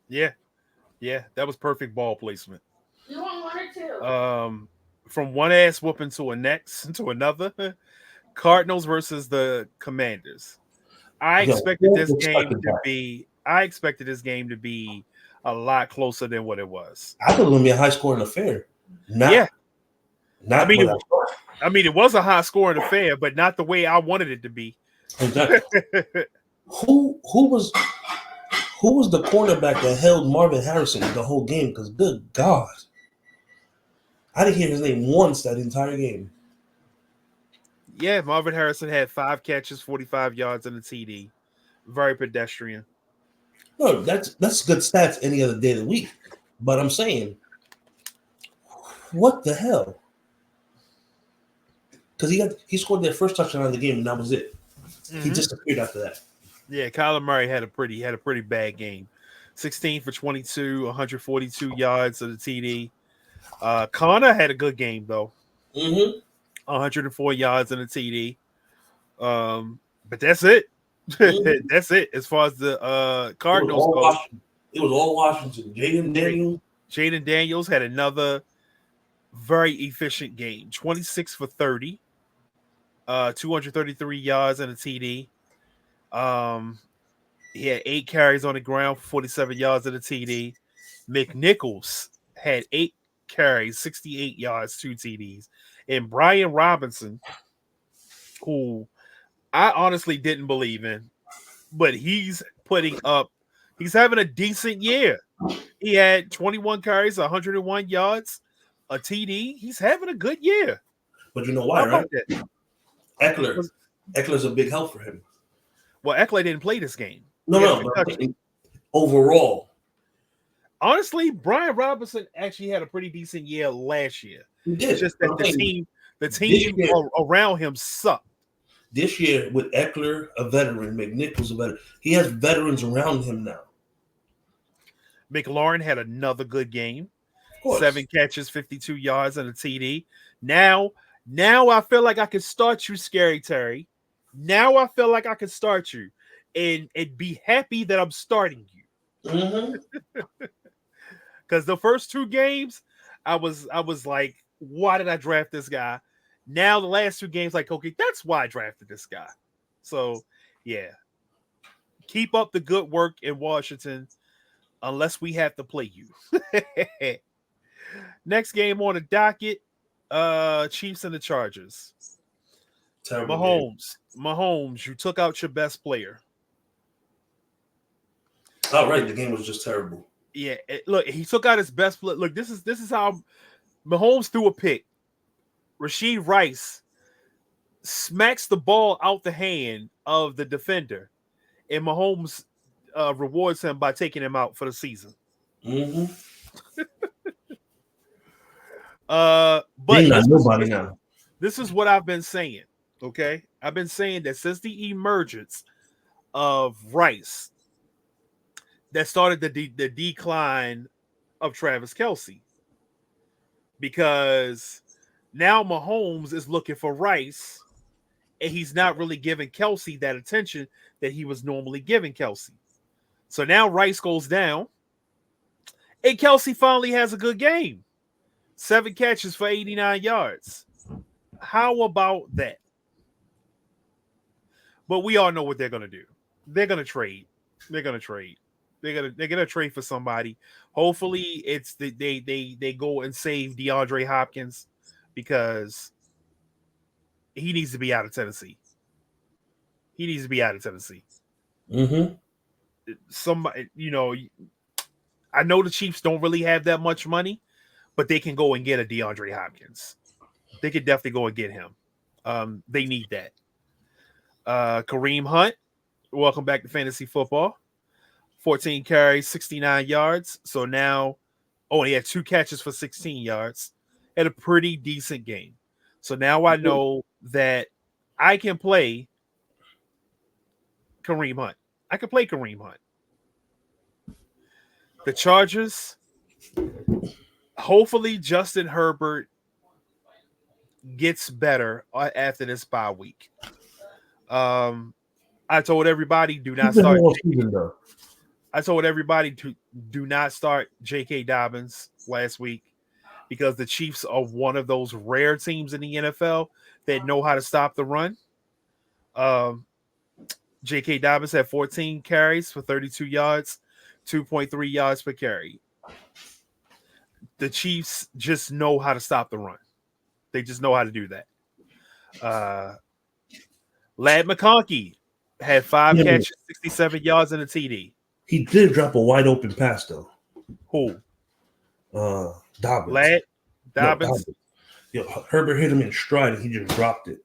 Yeah. Yeah, that was perfect ball placement. You want one or two? From one ass whooping to another. Cardinals versus the Commanders. I expected this game to be a lot closer than what it was. I thought it was gonna be a high scoring affair. It was a high scoring affair, but not the way I wanted it to be. Exactly. Who was the cornerback that held Marvin Harrison the whole game? Because good God, I didn't hear his name once that entire game. Yeah, Marvin Harrison had 5 catches, 45 yards, and a TD. Very pedestrian. No, that's good stats any other day of the week. But I'm saying, what the hell? Because he scored their first touchdown of the game, and that was it. Mm-hmm. He disappeared after that. Yeah, Kyler Murray had a pretty bad game. 16 for 22, 142 yards of the TD. Connor had a good game though. 104 yards and a TD. But that's it. That's it as far as the Cardinals go. It was all Washington. Jaden Daniels had another very efficient game. 26 for 30. 233 yards and a TD. He had 8 carries on the ground, 47 yards of the TD. McNichols had 8 carries, 68 yards, 2 TDs. And Brian Robinson, who I honestly didn't believe in, but he's having a decent year. He had 21 carries, 101 yards, a TD. He's having a good year. But you know why, right? Eckler's a big help for him. Well, Eckler didn't play this game. No. Overall. Honestly, Brian Robinson actually had a pretty decent year last year. He did. It's just that the team around him sucked. This year, with Eckler, a veteran, McNichols, a veteran, he has veterans around him now. McLaurin had another good game. 7 catches, 52 yards, and a TD. Now I feel like I can start you, Scary Terry. Now I feel like I can start you and be happy that I'm starting you. Because the first 2 games, I was like, why did I draft this guy? Now the last 2 games, like, okay, that's why I drafted this guy. So, yeah. Keep up the good work in Washington unless we have to play you. Next game on the docket, Chiefs and the Chargers. Terrible game. Mahomes, you took out your best player. Outright, the game was just terrible. Yeah, look, he took out his best player. Look, this is how Mahomes threw a pick. Rashid Rice smacks the ball out the hand of the defender, and Mahomes rewards him by taking him out for the season. Mm-hmm. But not nobody now. This is what I've been saying. Okay, I've been saying that since the emergence of Rice, that started the decline of Travis Kelce, because now Mahomes is looking for Rice, and he's not really giving Kelce that attention that he was normally giving Kelce. So now Rice goes down, and Kelce finally has a good game. 7 catches for 89 yards. How about that? But we all know what they're going to do. They're going to trade. They're going to trade for somebody. Hopefully it's they go and save DeAndre Hopkins, because he needs to be out of Tennessee. Mm-hmm. Somebody, I know the Chiefs don't really have that much money, but they can go and get a DeAndre Hopkins. They could definitely go and get him. They need that. Kareem Hunt, welcome back to fantasy football. 14 carries, 69 yards. So now, he had 2 catches for 16 yards. Had a pretty decent game. So now I know that I can play Kareem Hunt. The Chargers, hopefully Justin Herbert gets better after this bye week. I told everybody do not start. I told everybody to do not start J.K. Dobbins last week, because the Chiefs are one of those rare teams in the NFL that know how to stop the run. J.K. Dobbins had 14 carries for 32 yards, 2.3 yards per carry. The Chiefs just know how to stop the run. They just know how to do that. Ladd McConkey had 5 catches, 67 yards, and a TD. He did drop a wide open pass though. Who? Dobbins. Ladd? Dobbins. Yo, Herbert hit him in stride and he just dropped it.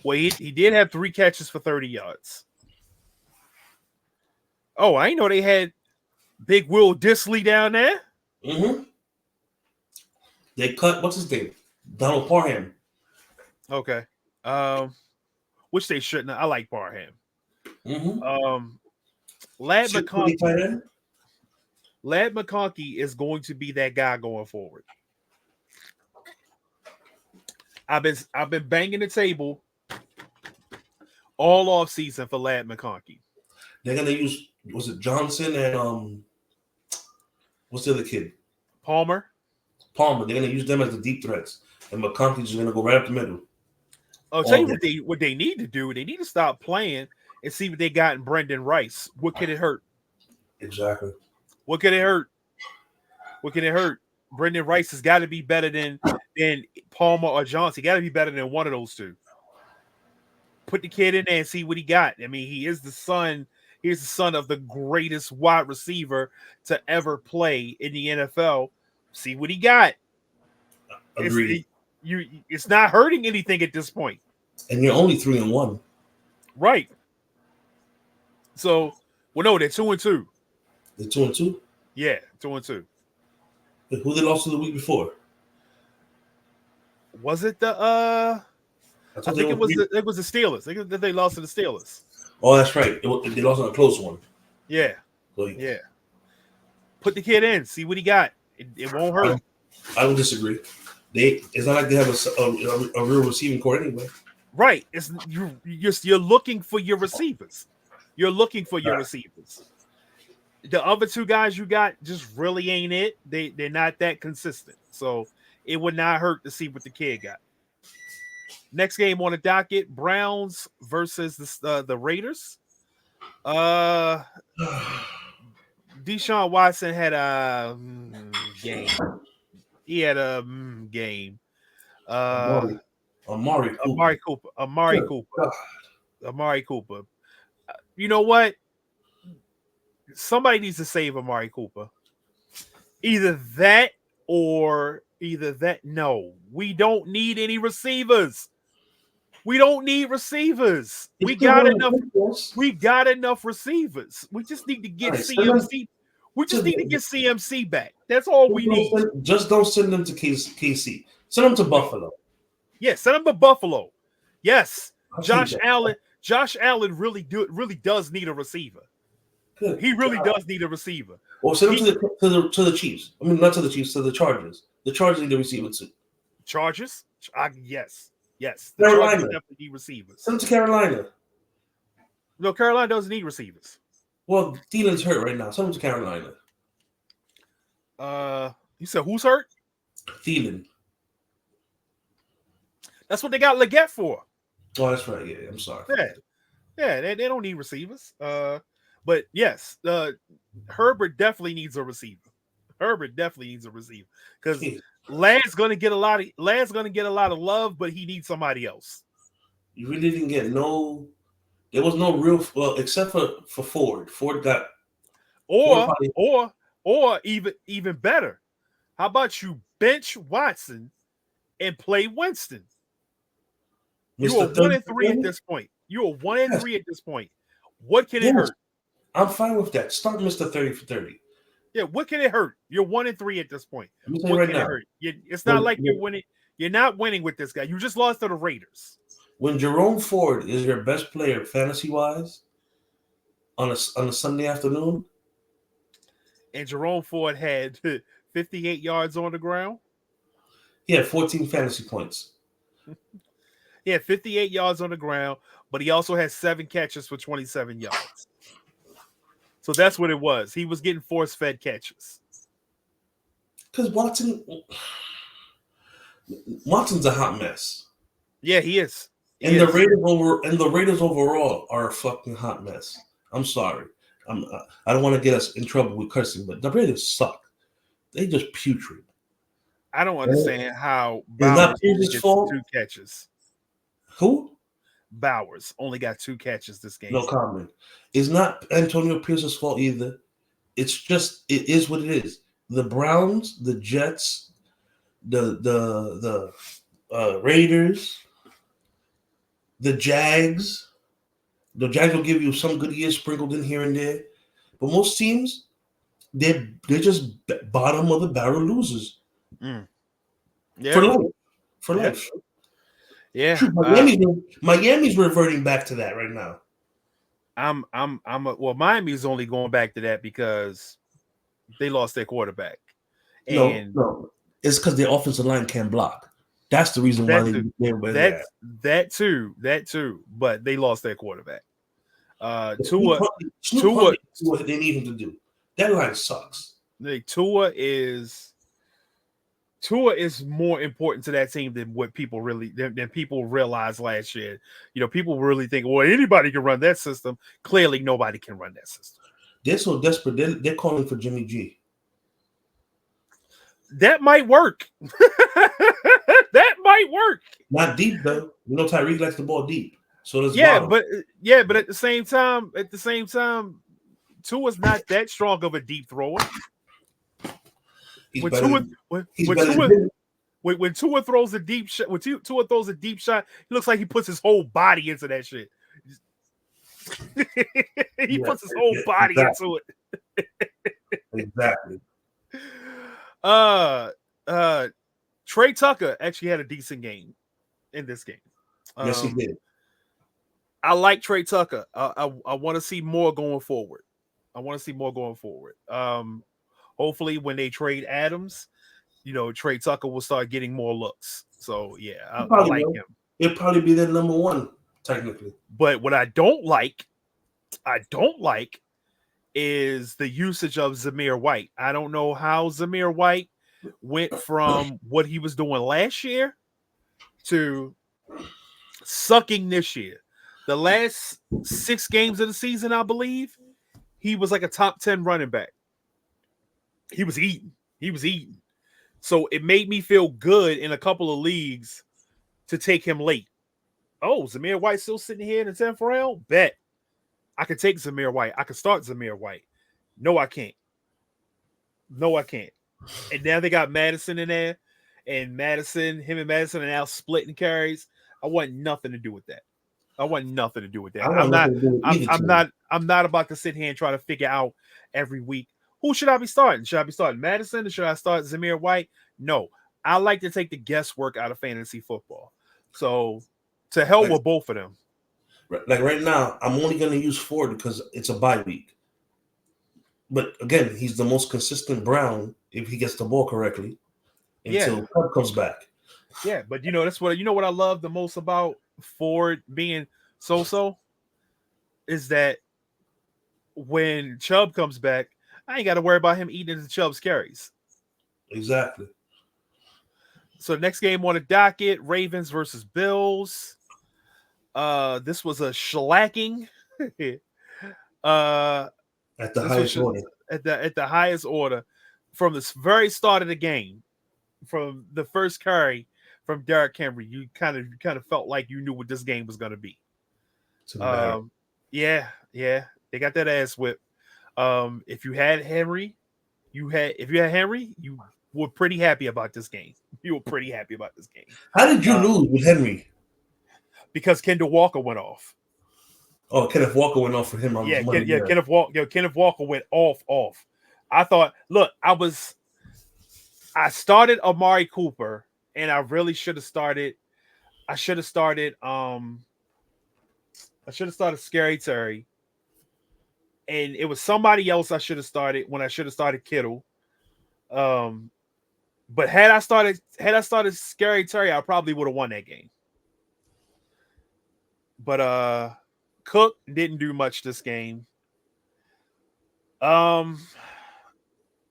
Well, he did have 3 catches for 30 yards. Oh, I didn't know they had Big Will Disley down there. Mm-hmm. They cut, what's his name? Donald Parham. Okay. Which they shouldn't. I like Parham. Mm-hmm. Ladd McConkey is going to be that guy going forward. I've been banging the table all off season for Ladd McConkey. They're gonna use, was it Johnson and what's the other kid? Palmer. They're gonna use them as the deep threats, and McConkey's gonna go right up the middle. I'll tell you what they need to do. They need to stop playing and see what they got in Brendan Rice. What could it hurt? Exactly. What could it hurt? Brendan Rice has got to be better than Palmer or Johnson. He got to be better than one of those two. Put the kid in there and see what he got. I mean, he is the son. He's the son of the greatest wide receiver to ever play in the NFL. See what he got. Agreed. It's not hurting anything at this point. And you're only 3-1. Right. So, no, they're 2-2. They're 2-2? Yeah, 2-2. Who they lost to the week before? Was it the I think it was the Steelers. I think that they lost to the Steelers. Oh, that's right. They lost on a close one. Yeah. Yeah. Put the kid in. See what he got. It won't hurt. I would disagree. It's not like they have a real receiving core anyway. Right. It's you're looking for your receivers. The other 2 guys you got just really ain't it. They're not that consistent. So it would not hurt to see what the kid got. Next game on the docket: Browns versus the Raiders. Deshaun Watson had a game. He had a game. Amari Cooper. Amari Cooper. Amari Good Cooper. God. Amari Cooper. You know what? Somebody needs to save Amari Cooper. Either that or no. We don't need any receivers. We don't need receivers. He's We still got one of the enough. big boys. We got enough receivers. We just need to get All right, send CMC. We just need to get CMC back. That's all we need. Just don't send them to KC. Send them to Buffalo. Yes, send them to Buffalo. Yes, I'll Josh take that. Allen. Josh Allen really does need a receiver. Good He really God. does need a receiver. Or send them to the Chiefs. I mean, not to the Chiefs, to the Chargers. The Chargers need a receiver too. Chargers? Yes. The Carolina. Chargers definitely need receivers. Send them to Carolina. No, Carolina doesn't need receivers. Well, Thielen's hurt right now. Send them to Carolina. You said who's hurt? Thielen. That's what they got Leggett for. Oh, that's right. Yeah, I'm sorry. Yeah, they don't need receivers. But yes, Herbert definitely needs a receiver. Because Lad's gonna get a lot of love, but he needs somebody else. You really didn't get there was no real except for Ford. Ford got or even better. How about you bench Watson and play Winston? You are 1-3 at this point. You are 1-3 at this point. What can it hurt? I'm fine with that. Start Mr. 30 for 30. Yeah, what can it hurt? You're 1-3 at this point. Let me tell you What right can now. it hurt? It's not like you're winning. You're not winning with this guy. You just lost to the Raiders. When Jerome Ford is your best player fantasy-wise on a Sunday afternoon, and Jerome Ford had 58 yards on the ground. He had 14 fantasy points. He had 58 yards on the ground, but he also had 7 catches for 27 yards. So that's what it was. He was getting force-fed catches. Because Watson's a hot mess. Yeah, he is. The Raiders overall are a fucking hot mess. I'm sorry. I don't want to get us in trouble with cursing, but the Raiders suck. They just putrid. I don't understand how Bowers only gets 2 catches. Who? Bowers only got 2 catches this game. No comment. It's not Antonio Pierce's fault either. It's just it is what it is. The Browns, the Jets, the Raiders, the Jags. The Jags will give you some good years sprinkled in here and there, but most teams, they're just bottom of the barrel losers. Yeah. For life. Yeah. Miami's reverting back to that right now. Miami's only going back to that because they lost their quarterback. No. It's because their offensive line can't block. That's the reason why that too. But they lost their quarterback. Tua, they need him to do. That line sucks. Tua is more important to that team than what people realized last year. You know, people really think, well, anybody can run that system. Clearly, nobody can run that system. They're so desperate. They're calling for Jimmy G. That might work. That might work. Not deep though. You know, Tyreek likes the ball deep. So does but at the same time, Tua's not that strong of a deep thrower. When Tua throws a deep shot, he looks like he puts his whole body into that shit. He puts his whole body into it. Exactly. Trey Tucker actually had a decent game in this game. Yes, he did. I like Trey Tucker. I want to see more going forward. Hopefully, when they trade Adams, Trey Tucker will start getting more looks. So yeah, I like him. He'll probably be their number one technically. But what I don't like is the usage of Zamir White. I don't know how Zamir White went from what he was doing last year to sucking this year. The last 6 games of the season, I believe, he was like a top 10 running back. He was eating. So it made me feel good in a couple of leagues to take him late. Oh, Zamir White still sitting here in the 10th round? Bet. I could take Zamir White. I could start Zamir White. No, I can't. No, I can't. And now they got Madison in there. And him and Madison are now splitting carries. I want nothing to do with that. I want nothing to do with either team. I'm not about to sit here and try to figure out every week who should I be starting. Should I be starting Madison or should I start Zamir White? No. I like to take the guesswork out of fantasy football. So to hell with both of them. Like right now, I'm only going to use Ford because it's a bye week. But again, he's the most consistent Brown if he gets the ball correctly until Chubb comes back. Yeah, but that's what I love the most about Ford being so is that when Chubb comes back, I ain't got to worry about him eating into Chubb's carries. Exactly. So next game on the docket, Ravens versus Bills. This was a shellacking. At the highest order. At the highest order. From the very start of the game, from the first carry from Derrick Henry, you kind of felt like you knew what this game was going to be. Yeah, they got that ass whipped. If you had Henry, you were pretty happy about this game. You were pretty happy about this game. How did you lose with Henry? Because Kendall Walker went off. Oh, Kenneth Walker went off for him. Kenneth Walker went off. I thought, look, I started Amari Cooper, and I really should have started. I should have started Scary Terry, and it was somebody else I should have started when I should have started Kittle. But had I started Scary Terry, I probably would have won that game. But Cook didn't do much this game.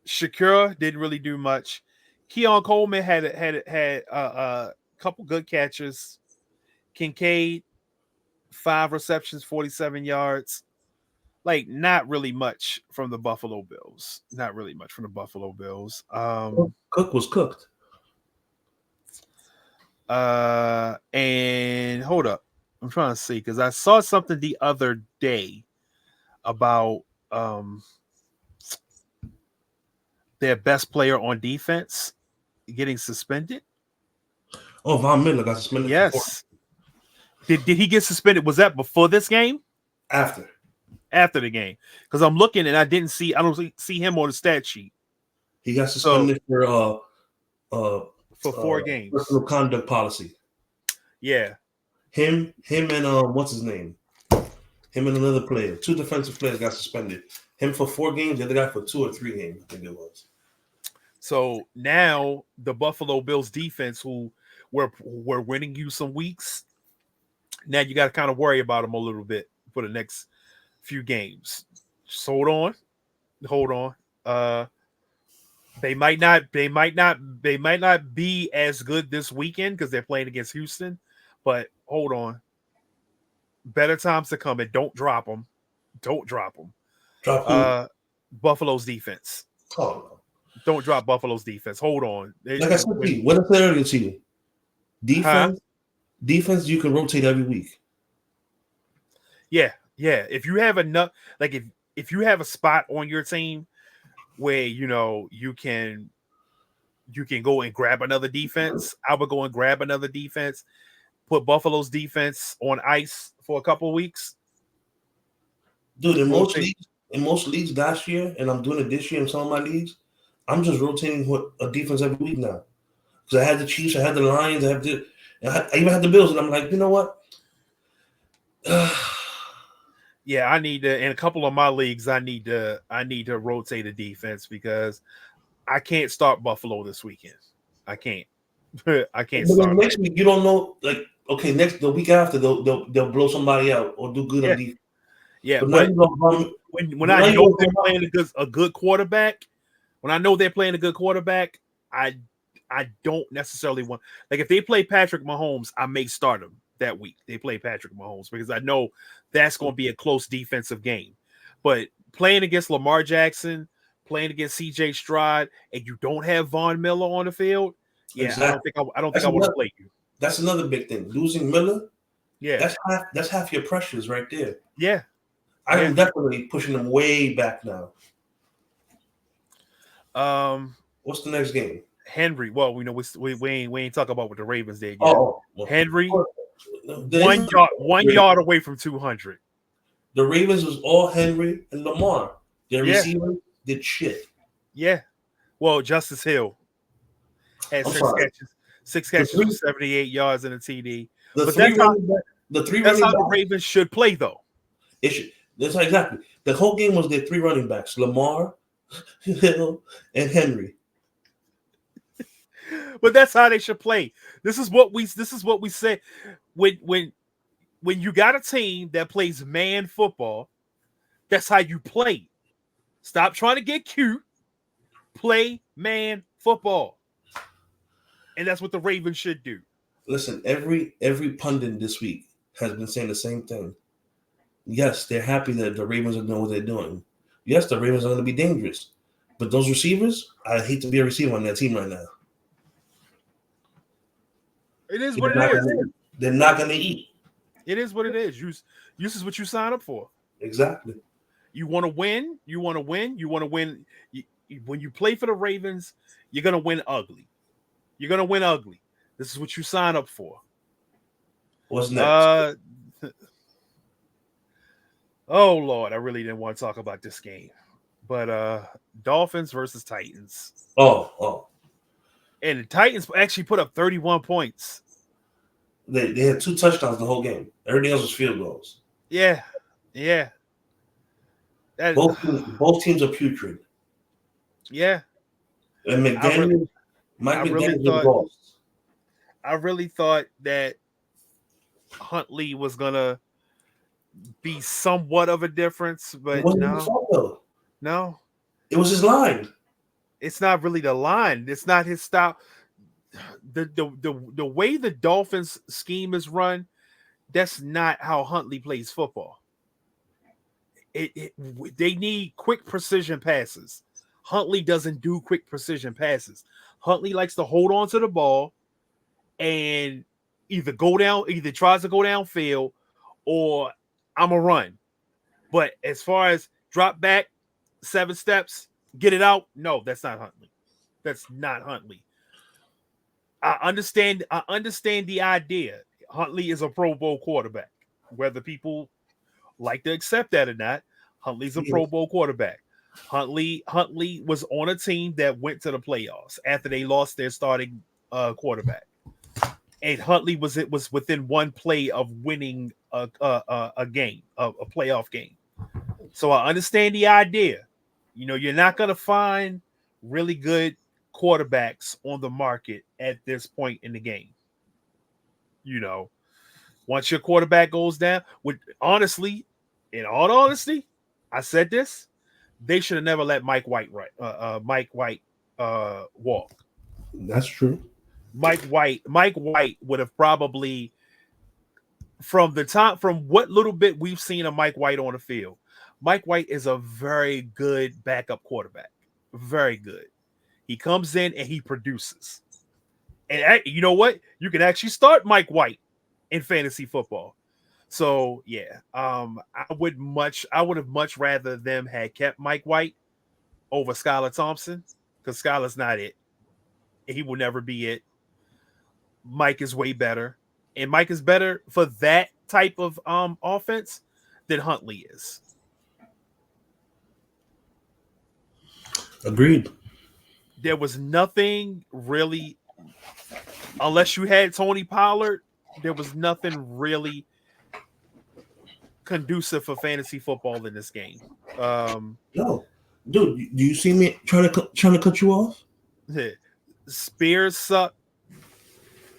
Shakira didn't really do much. Keon Coleman had a couple good catches. Kincaid, 5 receptions, 47 yards. Like, not really much from the Buffalo Bills. Cook was cooked. And hold up. I'm trying to see because I saw something the other day about their best player on defense getting suspended. Oh, Von Miller got suspended. Yes. Did he get suspended? Was that before this game? After the game. Because I'm looking and I don't see him on the stat sheet. He got suspended for 4 games. Personal conduct policy. Yeah. Him and what's his name? Him and another player. 2 defensive players got suspended. Him for 4 games, the other guy for 2 or 3 games, I think it was. So now the Buffalo Bills defense, who were winning you some weeks, now you got to kind of worry about them a little bit for the next few games. Just hold on. They might not be as good this weekend because they're playing against Houston, but hold on. Better times to come, and don't drop them. Drop Buffalo's defense. Oh no. Don't drop Buffalo's defense. Hold on. Like I said to you, what I said earlier to you, defense you can rotate every week. Yeah. If you have enough, like if you have a spot on your team where you can go and grab another defense, I would go and grab another defense, put Buffalo's defense on ice for a couple of weeks. Dude, in most leagues last year, and I'm doing it this year in some of my leagues, I'm just rotating a defense every week now. Because I had the Chiefs, I had the Lions, I even had the Bills, and I'm like, you know what? Yeah, I need to. In a couple of my leagues, I need to rotate a defense because I can't start Buffalo this weekend. I can't. I can't start. Next week, you don't know. Like, okay, the week after, they'll blow somebody out or do good on defense. Yeah, but when I know they're playing a good quarterback. When I know they're playing a good quarterback, I don't necessarily want, like, if they play Patrick Mahomes, I may start him that week. They play Patrick Mahomes because I know that's going to be a close defensive game. But playing against Lamar Jackson, playing against CJ Stroud, and you don't have Von Miller on the field, yeah, Exactly. I don't think I want to play you. That's another big thing. Losing Miller, Yeah, that's half your pressures right there. yeah. I am definitely pushing them way back now. What's the next game? Henry. Well, we know we ain't talking about what the Ravens did yet. Well, Henry, 1 yard away from 200. The Ravens was all Henry and Lamar. Their receivers did shit. Yeah. Well, Justice Hill had six catches for 78 yards and a TD. But that's how the Ravens should play, though. It should. That's exactly. The whole game was their 3 running backs: Lamar, Hill, and Henry. But that's how they should play. This is what we say when you got a team that plays man football. That's how you play. Stop trying to get cute. Play man football, and that's what the Ravens should do. Listen, every pundit this week has been saying the same thing. Yes, they're happy that the Ravens are doing what they're doing. Yes, the Ravens are going to be dangerous, but those receivers, I hate to be a receiver on that team right now. It is what it is. They're not going to eat. It is what it is. Use is what you sign up for. Exactly. You want to win. You want to win. You want to win. When you play for the Ravens, you're going to win ugly. You're going to win ugly. This is what you sign up for. What's next? Oh, Lord. I really didn't want to talk about this game. But Dolphins versus Titans. Oh. And the Titans actually put up 31 points. They had 2 touchdowns the whole game. Everything else was field goals. Yeah. Both teams are putrid. Yeah. And McDaniel, I really thought that Huntley was gonna be somewhat of a difference, but no. It was his line. It's not really the line. It's not his style. The way the Dolphins scheme is run, that's not how Huntley plays football. They need quick precision passes. Huntley doesn't do quick precision passes. Huntley likes to hold on to the ball and either tries to go downfield or I'm a run. But as far as drop back 7 steps, get it out, no, that's not Huntley. That's not Huntley. I understand the idea. Huntley is a Pro Bowl quarterback. Whether people like to accept that or not, Huntley's a Pro Bowl quarterback. Huntley was on a team that went to the playoffs after they lost their starting quarterback, and Huntley was within one play of winning a game, a playoff game. So I understand the idea. You know, you're not going to find really good quarterbacks on the market at this point in the game. You know, once your quarterback goes down, in all honesty, I said this. They should have never let Mike White walk. That's true. Mike White would have probably, from what little bit we've seen of Mike White on the field, Mike White is a very good backup quarterback. Very good. He comes in and he produces. And you know what? You can actually start Mike White in fantasy football. So yeah, I would have much rather them had kept Mike White over Skylar Thompson, because Skylar's not it. He will never be it. Mike is way better, and Mike is better for that type of offense than Huntley is. Agreed. There was nothing really, unless you had Tony Pollard, there was nothing really conducive for fantasy football in this game. No, dude, do you see me trying to cut you off? Spears sucked,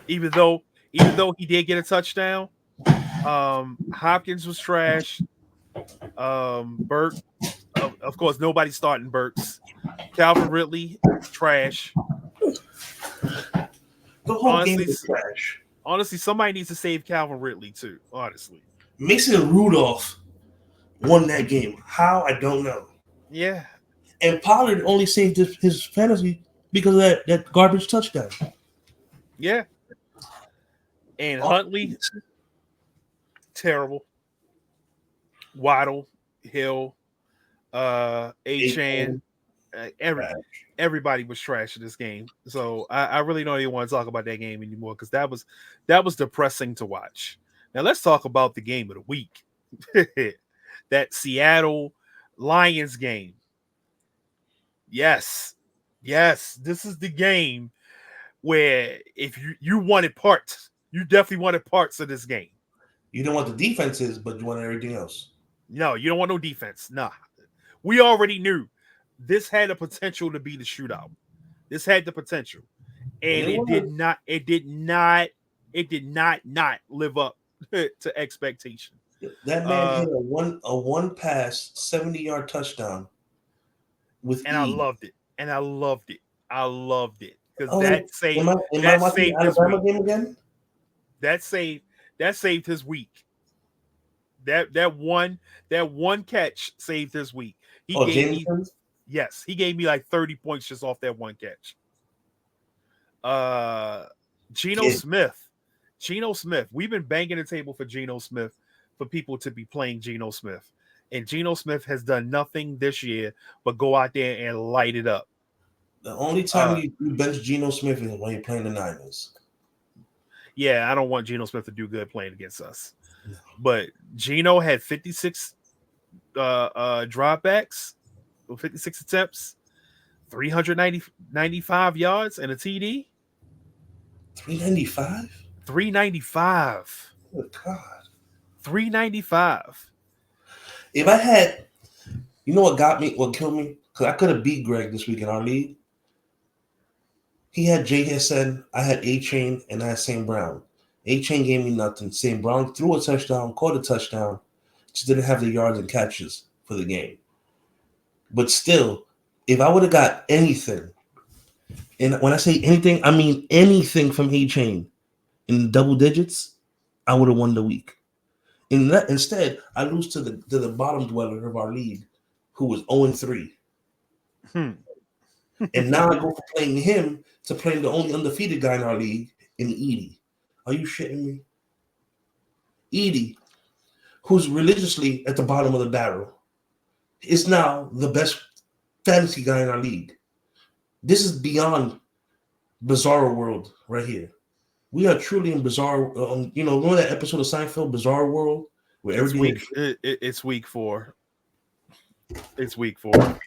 even though he did get a touchdown. Hopkins was trash. Burke, of course, nobody's starting Burks. Calvin Ridley, trash. The whole game is trash. Honestly, somebody needs to save Calvin Ridley too. Honestly, Mason Rudolph won that game. How? I don't know. Yeah, And Pollard only saved his fantasy because of that garbage touchdown. Yeah. And Oh, Huntley, terrible. Waddle, Hill, A-Chan, everybody was trash in this game. So I really don't even want to talk about that game anymore because that was depressing to watch. Now let's talk about the game of the week. That Seattle Lions game. Yes. Yes. This is the game where if you wanted parts, you definitely wanted parts of this game. You don't want the defenses, but you want everything else. No, you don't want no defense. Nah. We already knew this had the potential to be the shootout. This had the potential. And it did not live up to expectation. That man hit a one pass 70-yard touchdown with and ease. I loved it because that saved his week. Game again? That saved his week. That one catch saved his week. He gave me like 30 points just off that one catch. Geno Smith. We've been banging the table for Geno Smith for people to be playing Geno Smith. And Geno Smith has done nothing this year but go out there and light it up. The only time you bench Geno Smith is when you're playing the Niners. Yeah, I don't want Geno Smith to do good playing against us. No. But Geno had 56 dropbacks, 56 attempts, 395 yards, and a TD. 395? 395. Oh, God. 395. If I had, you know what killed me? Because I could have beat Greg this week in our league. He had Jay Hassan, I had A-Chain, and I had St. Brown. A-Chain gave me nothing. St. Brown threw a touchdown, caught a touchdown, just didn't have the yards and catches for the game. But still, if I would have got anything, and when I say anything, I mean anything from A-Chain in double digits, I would have won the week. Instead, I lose to the bottom dweller of our league, who was 0-3. And now I go from playing him to playing the only undefeated guy in our league in Edie. Are you shitting me? Edie, who's religiously at the bottom of the barrel, is now the best fantasy guy in our league. This is beyond bizarre world right here. We are truly in bizarre. Remember that episode of Seinfeld, Bizarre World, where everything. It's week 4. It's week 4.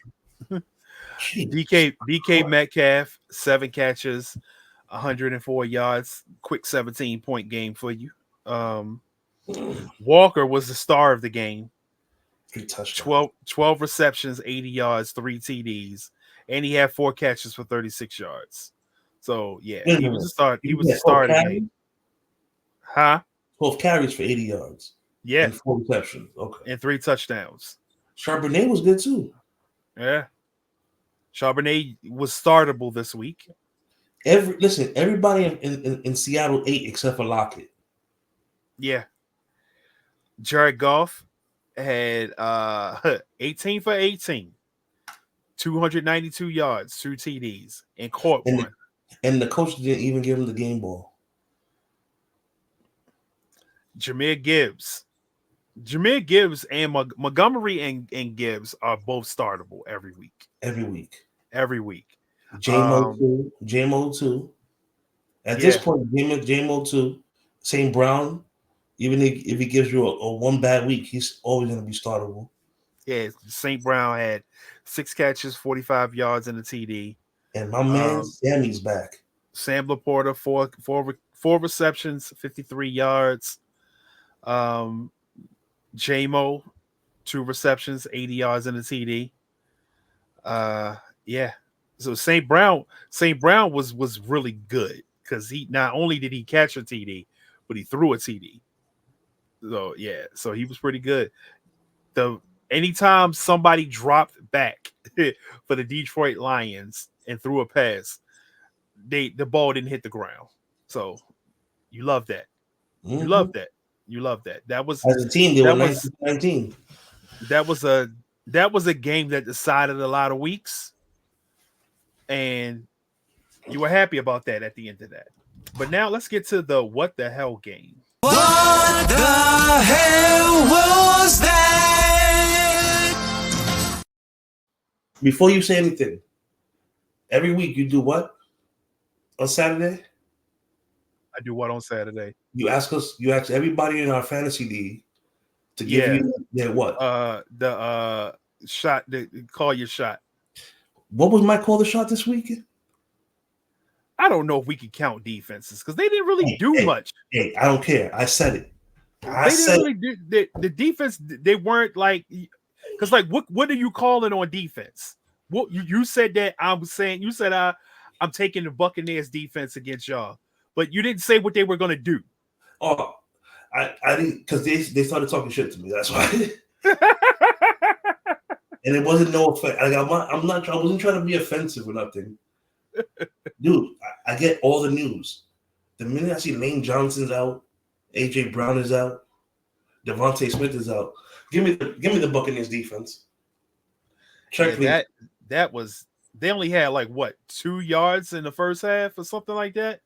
DK Metcalf, 7 catches, 104 yards, quick 17-point game for you. Walker was the star of the game. 12 receptions, 80 yards, 3 TDs, and he had 4 catches for 36 yards. So yeah, he was a start. He was the star of the game. 12 carries for 80 yards. Yeah, and 4 receptions. Okay, and 3 touchdowns. Charbonnet was good too. Yeah, Charbonnet was startable this week. Everybody in Seattle ate except for Lockett. Yeah, Jared Goff had 18 for 18, 292 yards, 2 TDs, and caught one. And the coach didn't even give him the game ball. Jahmyr Gibbs and Montgomery and Gibbs are both startable every week. Every week. JMO too. At this point, JMO too. St. Brown, even if he gives you a one bad week, he's always going to be startable. Yeah, St. Brown had 6 catches, 45 yards, and a TD. And my man Sammy's back. Sam Laporta, 4 receptions, 53 yards. JMO, 2 receptions, 80 yards, and a TD. Yeah. So St. Brown was really good because he not only did he catch a TD, but he threw a TD. So yeah, so he was pretty good. Anytime somebody dropped back for the Detroit Lions and threw a pass, the ball didn't hit the ground. So you love that. You love that. That was as a team. They were 19. That was a that was a game that decided a lot of weeks, and you were happy about that at the end of that. But now let's get to the what the hell game. What the hell was that? Before you say anything, every week you do what on Saturday? I do what on Saturday? You ask everybody in our fantasy league to give you their what? The shot. Call your shot. What was my call the shot this week? I don't know if we can count defenses because they didn't really do much. Hey, I don't care. I said it. They didn't really do the defense. They weren't like, because like what are you calling on defense? What you said that I'm saying. You said I'm taking the Buccaneers defense against y'all, but you didn't say what they were going to do. Oh, I didn't, because they started talking shit to me. That's why. And it wasn't no offense. Like, I wasn't trying to be offensive or nothing. Dude, I get all the news. The minute I see Lane Johnson's out, AJ Brown is out, Devontae Smith is out. Give me the Buccaneers defense. Check that was, they only had like what, 2 yards in the first half or something like that.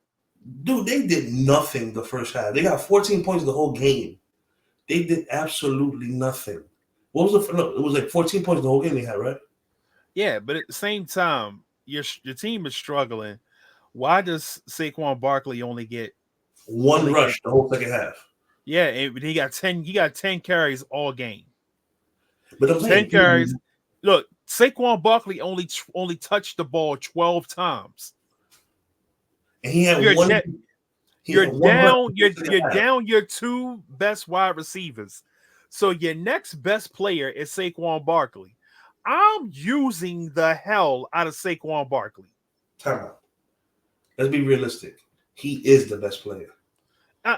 Dude, they did nothing the first half. They got 14 points the whole game. They did absolutely nothing. What was it was like 14 points the whole game they had, right? Yeah, but at the same time, your team is struggling. Why does Saquon Barkley only get one rush the whole second half? Yeah, and he got 10 carries all game. But I'm saying 10 carries. Look, Saquon Barkley only touched the ball 12 times. And he had you're down your two best wide receivers. So your next best player is Saquon Barkley. I'm using the hell out of Saquon Barkley. Time out. Let's be realistic. He is the best player.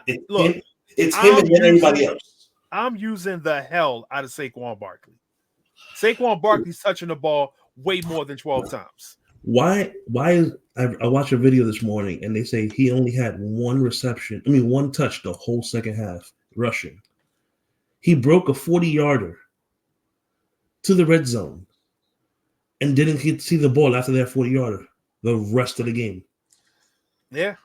It's him and then everybody else. I'm using the hell out of Saquon Barkley. Saquon Barkley's touching the ball way more than 12 times. Why is I watched a video this morning and they say he only had one touch the whole second half rushing. He broke a 40-yarder to the red zone and didn't see the ball after that 40-yarder the rest of the game. Yeah.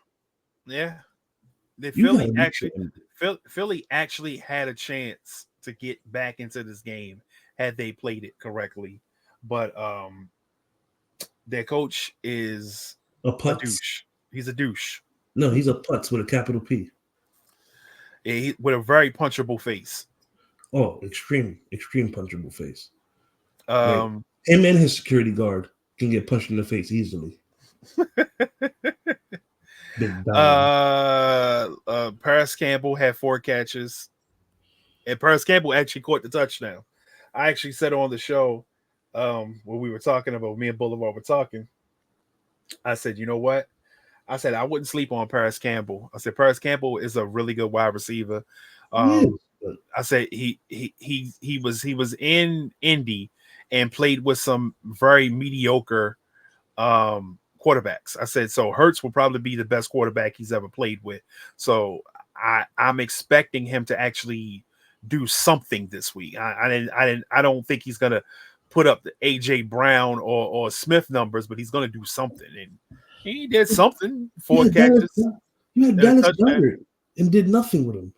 Philly actually had a chance to get back into this game had they played it correctly. But their coach is a douche. He's a douche. No, he's a putz with a capital P. Yeah, with a very punchable face. Oh, extreme punchable face. Him and his security guard can get punched in the face easily. Paris Campbell had 4 catches, and Paris Campbell actually caught the touchdown. I actually said on the show when we were talking about, me and Boulevard were talking, I said, you know what? I said I wouldn't sleep on Paris Campbell. I said Paris Campbell is a really good wide receiver. I said he was in Indy and played with some very mediocre quarterbacks. I said, so Hurts will probably be the best quarterback he's ever played with. So I'm expecting him to actually do something this week. I don't think he's gonna put up the AJ Brown or Smith numbers, but he's gonna do something. And he did something. 4 catches. You had Dallas Goedert and did nothing with him.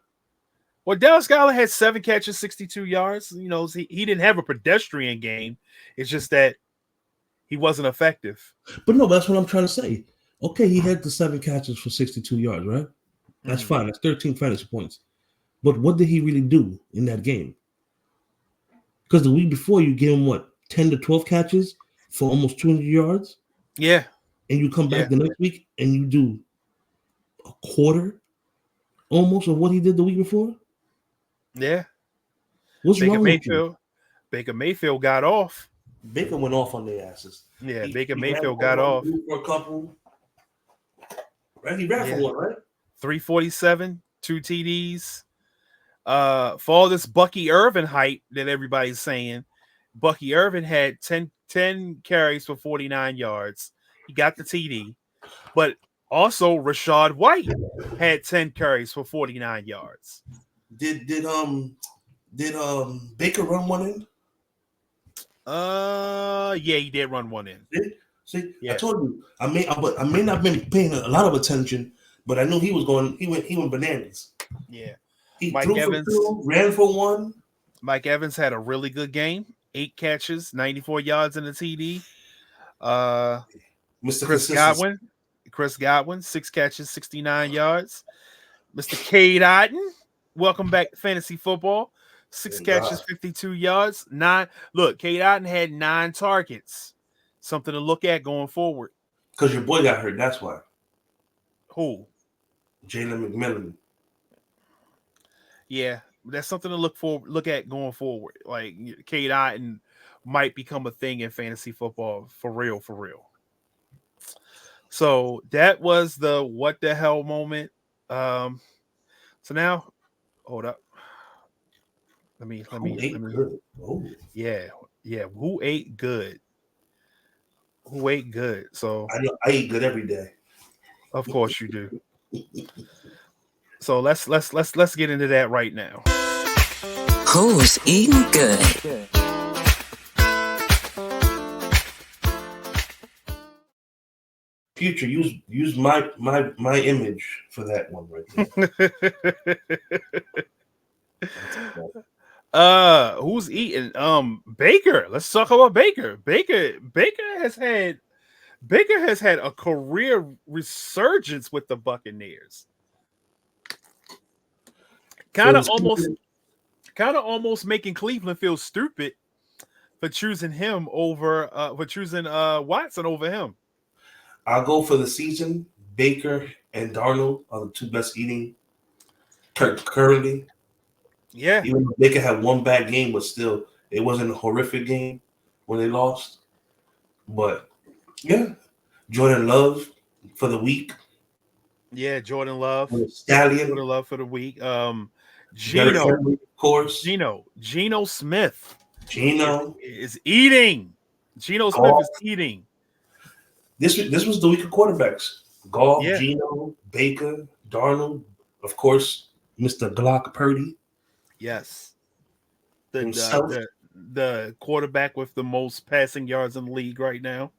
Well, Dallas Goedert had 7 catches, 62 yards. You know, he didn't have a pedestrian game. It's just that he wasn't effective. But no, that's what I'm trying to say. Okay, he had the 7 catches for 62 yards, right? That's fine. That's 13 fantasy points. But what did he really do in that game? Because the week before, you gave him, 10 to 12 catches for almost 200 yards? Yeah. And you come back the next week and you do a quarter almost of what he did the week before? Yeah. What's wrong with you? Baker Mayfield got off. Baker went off on their asses. Yeah, Baker Mayfield got off. For a couple. Right? He ran for one, right? 347, 2 TDs. For all this Bucky Irvin hype that everybody's saying, Bucky Irvin had 10 carries for 49 yards. He got the TD. But also Rachaad White had 10 carries for 49 yards. Did Baker run one in? Yeah, he did run one in. See, I Yeah. told you. I may not have been paying a lot of attention, but I knew he was going. He went bananas. Yeah. He Mike threw for Evans. 2, ran for 1. Mike Evans had a really good game. 8 catches, 94 yards in the TD. Uh, Mr. Chris Consistency. Godwin. 6 catches, 69 yards. Mr. Cade Otten. Welcome back to fantasy football. 6 Thank catches, God. 52 yards. 9. Look, Cade Otten had 9 targets. Something to look at going forward. Because your boy got hurt. That's why. Who? Jalen McMillan. Yeah, that's something to look at going forward. Like Cade Otten might become a thing in fantasy football for real, for real. So that was the what the hell moment. So now hold up. Let me Good. Oh. yeah. Who ate good? Who ate good? So I know I eat good every day. of course you do. So let's get into that right now. Who's eating good? Future, use my image for that one right there. Who's eating? Baker. Let's talk about Baker. Baker has had a career resurgence with the Buccaneers. Kind of almost making Cleveland feel stupid for choosing him over Watson over him. I'll go for the season. Baker and Darnold are the 2 best eating currently. Yeah. Even though Baker had 1 bad game, but still, it wasn't a horrific game when they lost. But yeah, Jordan Love for the week. Yeah, Jordan Love. Stallion. Jordan Love for the week. Geno, of course. Geno Smith. Geno is eating. Geno Smith is eating. This was the week of quarterbacks. Goff, Yeah. Geno, Baker, Darnold, of course, Mr. Glock Purdy. Yes. The quarterback with the most passing yards in the league right now.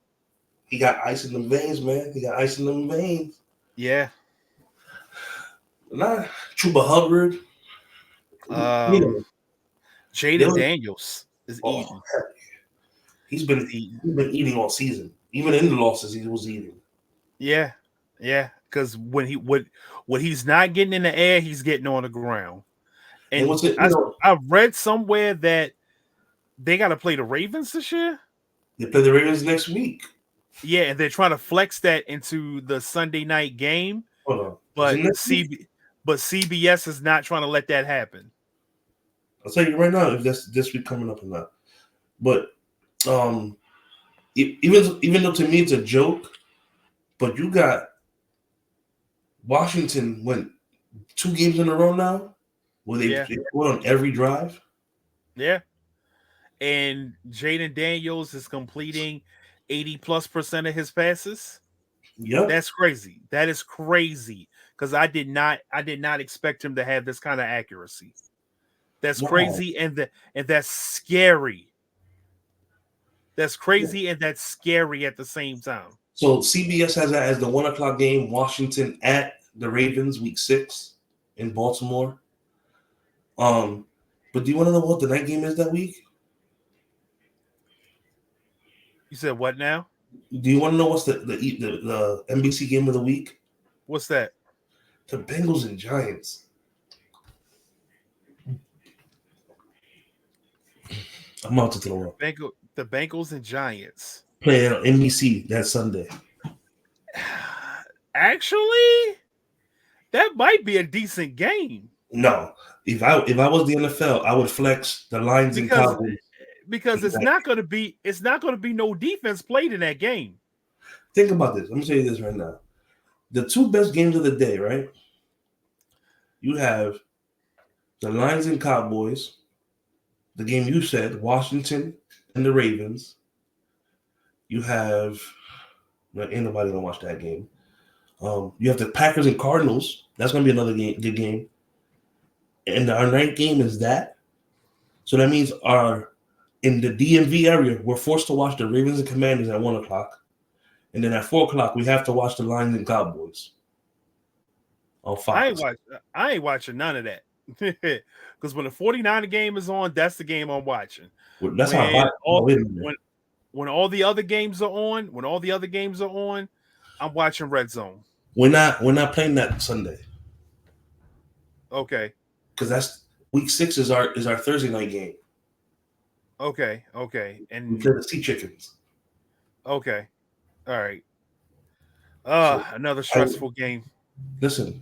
He got ice in them veins, man. He got ice in them veins. Yeah. Nah, Chuba Hubbard. Jaden Daniels is eating. He's been eating all season. Even in the losses, he was eating. Yeah. Because when he's not getting in the air, he's getting on the ground. And I read somewhere that they got to play the Ravens this year. They play the Ravens next week. Yeah, and they're trying to flex that into the Sunday night game. Hold on. But CBS is not trying to let that happen. I'll tell you right now if that's this week coming up or not. But even though to me it's a joke, but you got Washington went 2 games in a row now where they scored on every drive. Yeah. And Jaden Daniels is completing 80+% of his passes. Yep. That's crazy. That is crazy. Because I did not expect him to have this kind of accuracy. That's crazy and that's scary. That's crazy and that's scary at the same time. So CBS has that as the 1:00 game, Washington at the Ravens, week 6 in Baltimore. But do you want to know what the night game is that week? You said what now? Do you want to know what's the NBC game of the week? What's that? The Bengals and Giants. I'm out to throw up. The Bengals and Giants. Playing on NBC that Sunday. Actually, that might be a decent game. No. If I was the NFL, I would flex the Lions and Cowboys. Because it's not going to be no defense played in that game. Think about this. Let me tell you this right now. The 2 best games of the day, right? You have the Lions and Cowboys, the game you said, Washington and the Ravens. You have ain't nobody gonna watch that game. You have the Packers and Cardinals. That's gonna be another good game. And our night game is that. So that means our in the DMV area, we're forced to watch the Ravens and Commanders at 1:00, and then at 4:00 we have to watch the Lions and Cowboys on Fox. I ain't watching none of that. Because when the 49er game is on, that's the game I'm watching. That's how When all wait a minute. when all the other games are on, I'm watching Red Zone. We're not playing that Sunday Okay. because that's week 6 is our Thursday night game. Okay. We And play the Sea Chickens. okay. All right. Another stressful game. Listen,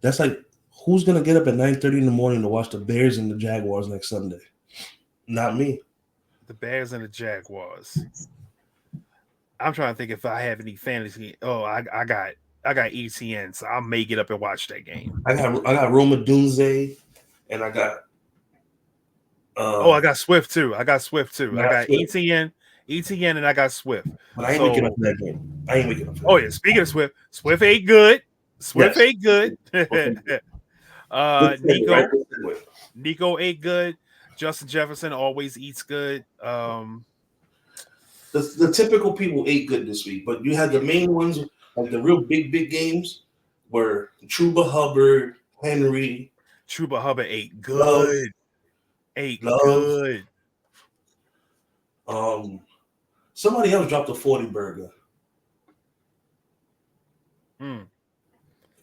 that's like who's gonna get up at 9:30 in the morning to watch the Bears and the Jaguars next Sunday? Not me. The Bears and the Jaguars. I'm trying to think if I have any fantasy. Oh, I got ETN, so I may get up and watch that game. I got Roma Dunze, and I got. I got Swift too. I got Swift. Swift. ETN, and I got Swift. But I ain't waking up for that game. I ain't waking up for that. Oh yeah, speaking of Swift ain't good. Swift ain't good. Nico ate good. Justin Jefferson always eats good. The typical people ate good this week, but you had the main ones, like the real big games, were Chuba Hubbard, Henry. Chuba Hubbard ate good. Good. Somebody else dropped a 40 burger. Can't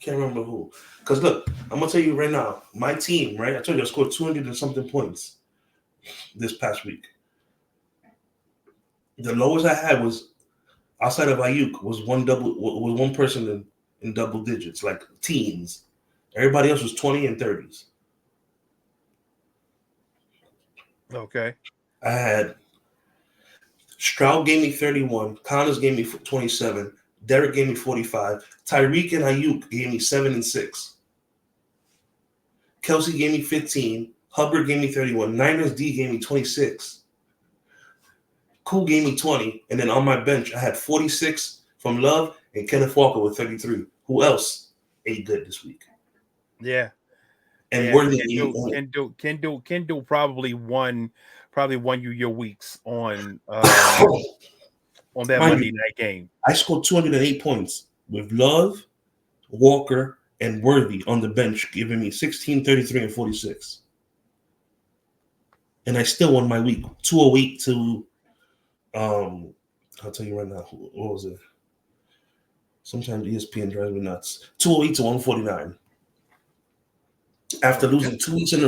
remember who. Because look, I'm gonna tell you right now, my team, right? I told you I scored 200 and something points this past week. The lowest I had was outside of Ayuk was one person in double digits, like teens. Everybody else was 20 and 30s. Okay. I had Stroud gave me 31, Connors gave me 27, Derek gave me 45, Tyreek and Ayuk gave me 7 and 6. Kelsey gave me 15, Hubbard gave me 31, Niners D gave me 26. Cool gave me 20, and then on my bench I had 46 from Love and Kenneth Walker with 33. Who else ate good this week? Yeah. And Worthy Kendall probably won you your weeks on that Monday night game. I scored 208 points with Love, Walker, and Worthy on the bench, giving me 16, 33, and 46. And I still won my week. 208 to I'll tell you right now, what was it? Sometimes ESPN drives me nuts. 208 to 149. After losing 2 weeks in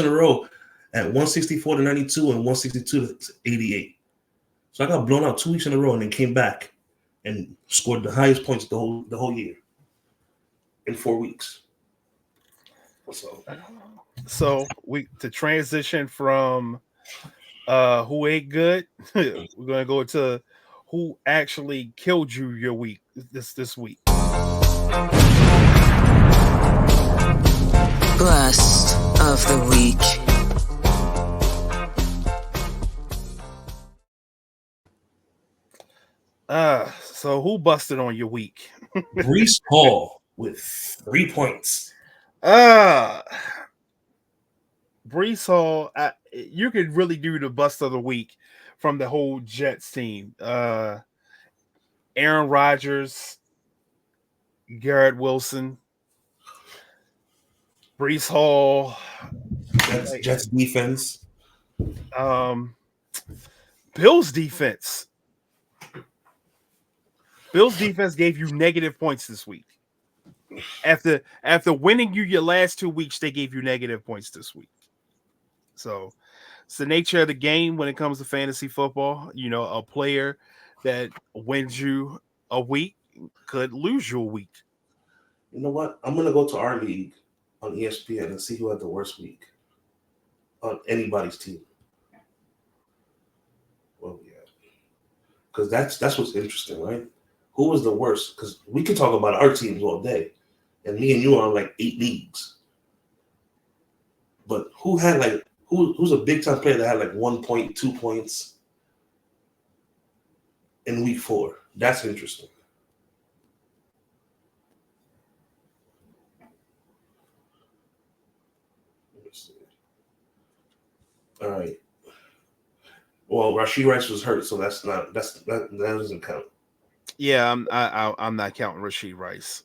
a row at 164 to 92 and 162 to 88. So I got blown out 2 weeks in a row and then came back and scored the highest points the whole year in 4 weeks. So to transition from who ate good, we're gonna go to who actually killed you your week this week. Bust of the week. So who busted on your week? Breece Hall with 3 points. Breece Hall, you could really do the bust of the week from the whole Jets team. Aaron Rodgers, Garrett Wilson, Breece Hall, Jets defense. Bills defense. Bills defense gave you negative points this week. After winning you your last 2 weeks, they gave you negative points this week. So it's the nature of the game when it comes to fantasy football. You know, a player that wins you a week could lose you a week. You know what? I'm going to go to our league on ESPN and see who had the worst week on anybody's team. Well, yeah. Because that's what's interesting, right? Who was the worst? Because we could talk about our teams all day. And me and you are on like 8 leagues. But who's a big time player that had like 1 point, 2 points in week 4? That's interesting. Let me see. All right. Well, Rashid Rice was hurt, so that doesn't count. Yeah, I'm not counting Rasheed Rice.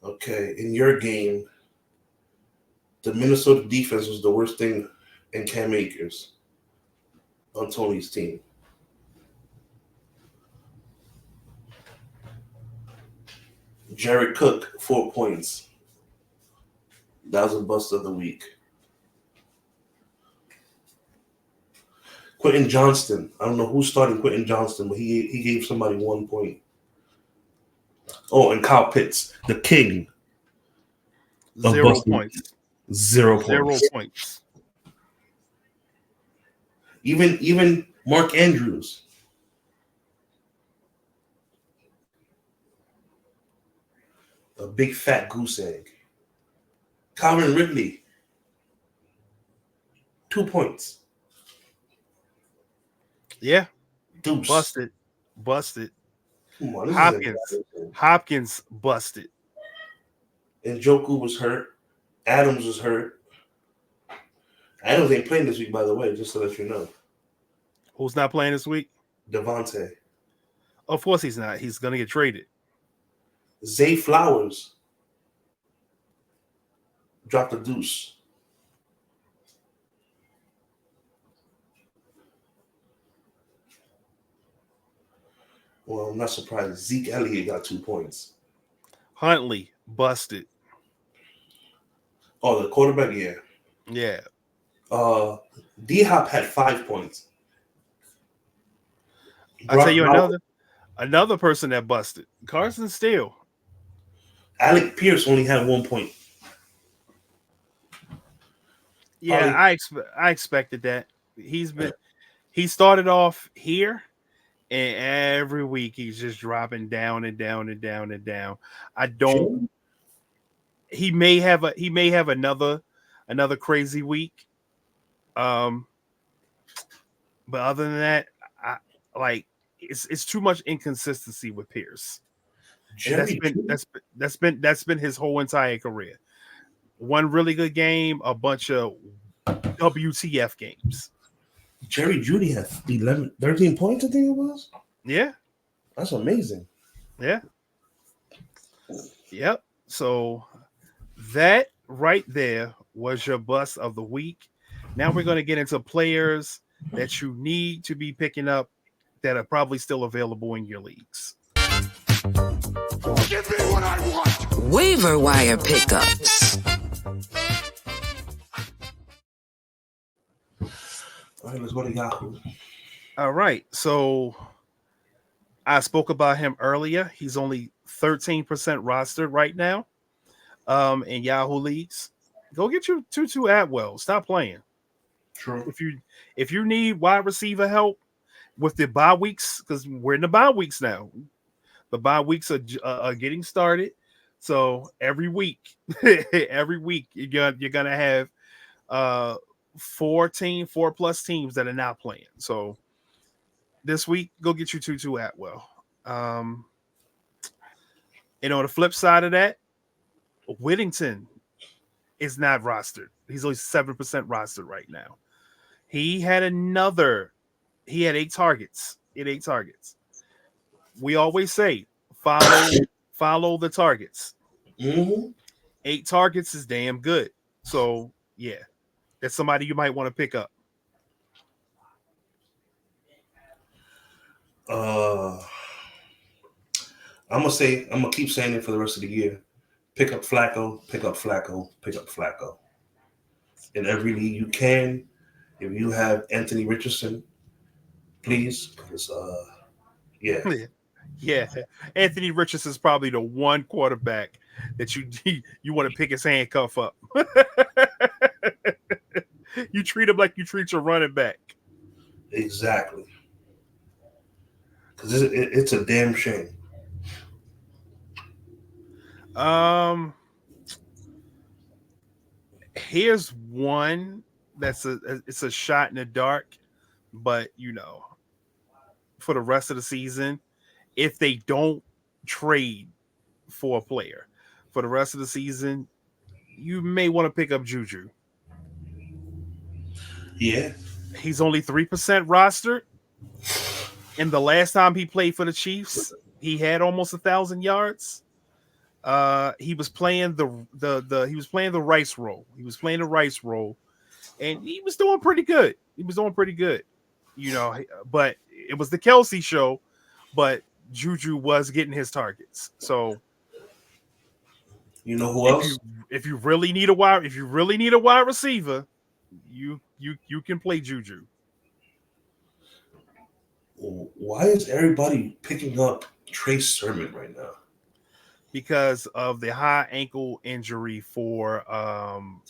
Okay, in your game, the Minnesota defense was the worst thing in Cam Akers on Tony's team. Jared Cook, 4 points. That was a bust of the week. Quentin Johnston. I don't know who's starting Quentin Johnston, but he gave somebody 1 point. Oh, and Kyle Pitts, the king of 0 busting. points. 0 0 points. points. Even Mark Andrews. A big fat goose egg. Calvin Ridley, 2 points. Yeah, Deuce. busted. Come on, this is Hopkins busted. Njoku was hurt. Adams was hurt. Adams ain't playing this week, by the way, just to let you know. Who's not playing this week? Devontae. Of course he's not. He's gonna get traded. Zay Flowers dropped a deuce. Well, I'm not surprised. Zeke Elliott got 2 points. Huntley busted. Oh, the quarterback, yeah. Yeah. D-Hop had 5 points. I'll tell you another person that busted. Carson Steele. Alec Pierce only had 1 point. Yeah, I expected that. He started off here, and every week he's just dropping down and down and down and down. I don't. He may have another crazy week. But other than that, it's too much inconsistency with Pierce. That's been his whole entire career. One really good game, a bunch of WTF games. Jerry Judy had 13 points, I think it was. Yeah. That's amazing. Yeah. Yep. So that right there was your bust of the week. Now we're going to get into players that you need to be picking up that are probably still available in your leagues. Give me what I want. Waiver wire pickups. All right, let's go to Yahoo. All right. So I spoke about him earlier. He's only 13% rostered right now in Yahoo leagues. Go get your Tutu Atwell. Stop playing. True. If you need wide receiver help with the bye weeks, because we're in the bye weeks now. The bye weeks are getting started. So every week, you're gonna have 4 plus teams that are not playing. So this week, go get your Tutu Atwell. On the flip side of that, Whittington is not rostered. He's only 7% rostered right now. He had 8 targets. We always say follow the targets. Mm-hmm. 8 targets is damn good. So yeah, that's somebody you might want to pick up. I'm gonna keep saying it for the rest of the year. Pick up Flacco, pick up Flacco, pick up Flacco. In every league you can. If you have Anthony Richardson, please, because yeah. Yeah. Anthony Richardson is probably the one quarterback that you want to pick his handcuff up. You treat him like you treat your running back. Exactly. Because it's a damn shame. Here's one it's a shot in the dark, but for the rest of the season, if they don't trade for a player for the rest of the season, you may want to pick up Juju. Yeah, He's only 3% rostered. And the last time he played for the Chiefs, he had almost 1,000 yards. He was playing the Rice role. He was playing the Rice role, and he was doing pretty good. But it was the Kelsey show. But Juju was getting his targets. So You know who else? if you really need a wide receiver, you can play Juju. Why is everybody picking up Trey Sermon right now? Because of the high ankle injury for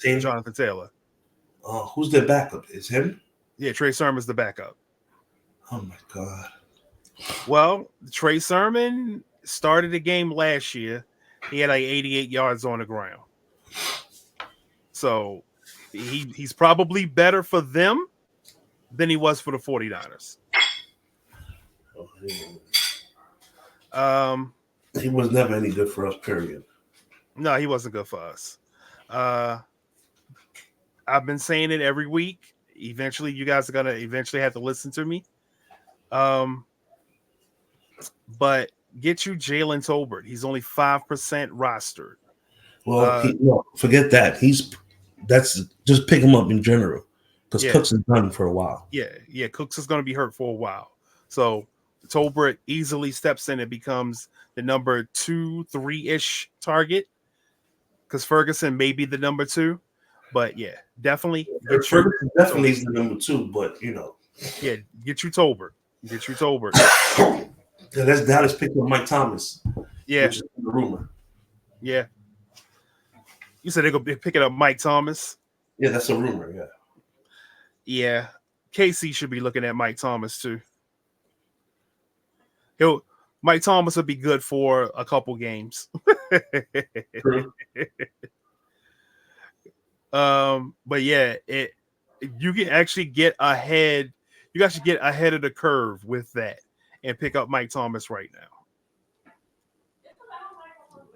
Jonathan Taylor. Who's their backup? Is him? Yeah, Trey Sermon's the backup. Oh my God. Well, Trey Sermon started the game last year. He had like 88 yards on the ground. So he's probably better for them than he was for the 49ers. He was never any good for us, period. No, he wasn't good for us. I've been saying it every week. Eventually, you guys are going to eventually have to listen to me. But get you Jalen Tolbert. He's only 5% rostered. Well, forget that. That's just pick him up in general because Cooks is done for a while. Yeah. Cooks is going to be hurt for a while. So Tolbert easily steps in and becomes the number 2, 3-ish target because Ferguson may be the number 2. But yeah, definitely. Ferguson definitely is the number 2, but Yeah, get you Tolbert. Yeah, that's Dallas picking up Mike Thomas. Yeah. Which is the rumor. Yeah. You said they're going to be picking up Mike Thomas? Yeah, that's a rumor, yeah. Yeah. KC should be looking at Mike Thomas too. Mike Thomas will be good for a couple games. True. But yeah, you can actually get ahead. You guys should get ahead of the curve with that and pick up Mike Thomas right now.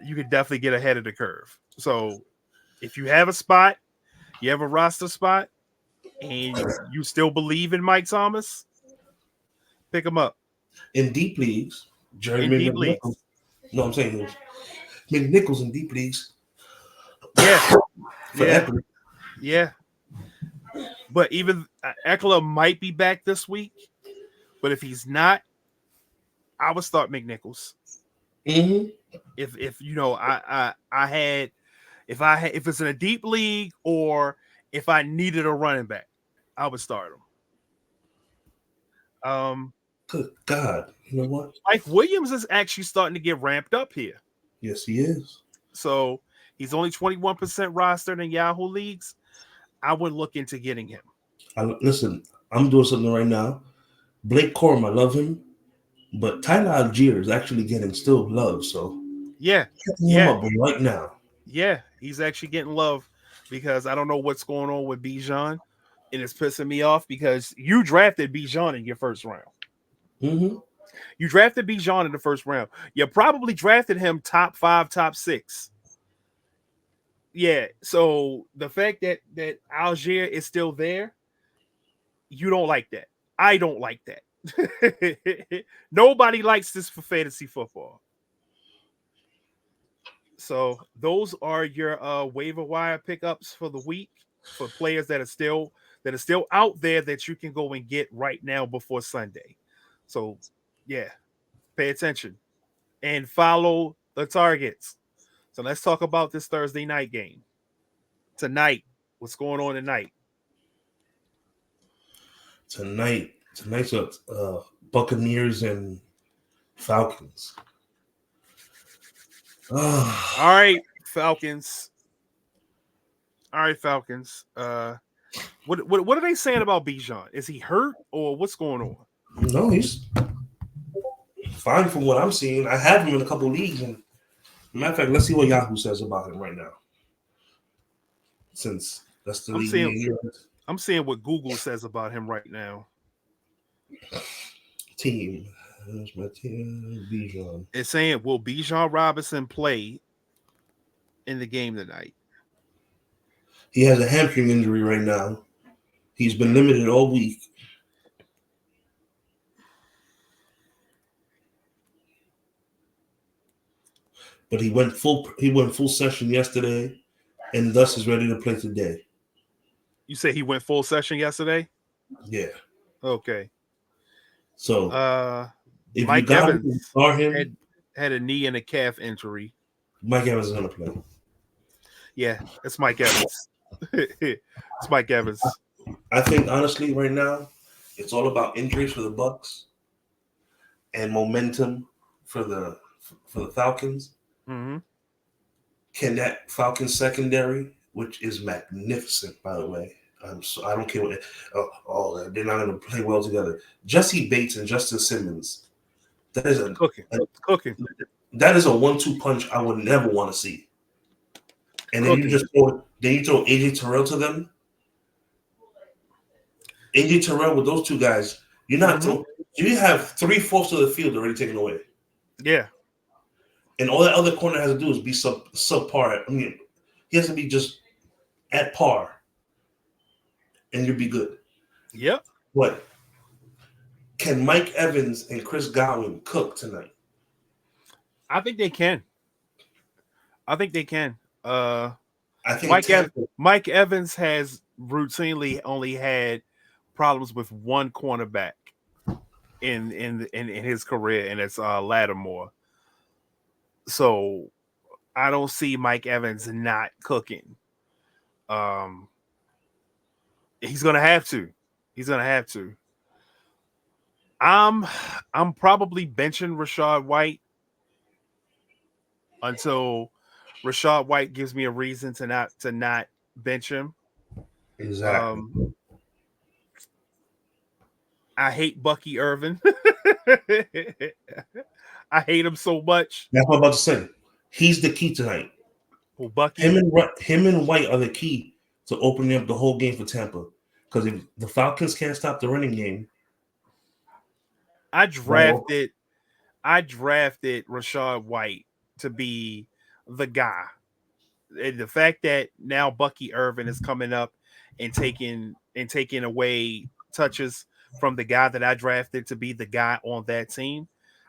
You could definitely get ahead of the curve. So if you have a spot, you have a roster spot, and you still believe in Mike Thomas, pick him up. In deep leagues, Jeremy McNichols. No, I'm saying McNichols in deep leagues. Yeah. Yeah. But even Eckler might be back this week. But if he's not, I would start McNichols. Mm-hmm. If it's in a deep league or if I needed a running back, I would start him. Good God. You know what? Mike Williams is actually starting to get ramped up here. Yes, he is. So he's only 21% rostered in Yahoo leagues. I would look into getting him. Listen, I'm doing something right now. Blake Corum, I love him, but Tyler Algier is actually getting still love. So yeah, him up right now. Yeah, he's actually getting love because I don't know what's going on with Bijan, and it's pissing me off because you drafted Bijan in your first round. Mm-hmm. You drafted Bijan in the first round. You probably drafted him top 5, top 6. Yeah, so the fact that Algier is still there, you don't like that. I don't like that. Nobody likes this for fantasy football. So those are your waiver wire pickups for the week for players that are still out there that you can go and get right now before Sunday. So yeah, pay attention and follow the targets. So let's talk about this Thursday night game. Tonight, what's going on tonight? Tonight's Buccaneers and Falcons. All right, Falcons. What are they saying about Bijan? Is he hurt or what's going on? No, he's fine from what I'm seeing. I have him in a couple leagues. And matter of fact, let's see what Yahoo says about him right now. Since that's the league. I'm seeing what Google says about him right now. Team. That's my team. Bijan. It's saying, will Bijan Robinson play in the game tonight? He has a hamstring injury right now. He's been limited all week. But he went full session yesterday, and thus is ready to play today. You say he went full session yesterday? Yeah. Okay. So if Mike you got Evans him, start him. had a knee and a calf injury. Mike Evans is gonna play. Yeah, it's Mike Evans. It's Mike Evans. I think honestly, right now, it's all about injuries for the Bucks and momentum for the Falcons. Mm-hmm. Can that Falcons secondary, which is magnificent, by the way, I don't care what. They're not going to play well together. Jesse Bates and Justin Simmons. That is Cooking. That is a 1-2 punch I would never want to see. And then Cooking. you throw AJ Terrell to them. AJ Terrell with those two guys, you're not throwing. You have 3/4 of the field already taken away. Yeah. And all that other corner has to do is be subpar. I mean, he has to be just at par, and you'll be good. Yep. But can Mike Evans and Chris Godwin cook tonight? I think they can. I think Mike Evans has routinely only had problems with one cornerback in his career, and it's Lattimore. So I don't see Mike Evans not cooking. He's gonna have to. I'm probably benching Rachaad White until Rachaad White gives me a reason to not bench him. Exactly. I hate Bucky Irvin. I hate him so much. That's what I'm about to say. He's the key tonight. Well, Bucky, him and White are the key to opening up the whole game for Tampa. Because if the Falcons can't stop the running game, I drafted Rachaad White to be the guy. And the fact that now Bucky Irvin is coming up and taking away touches from the guy that I drafted to be the guy on that team.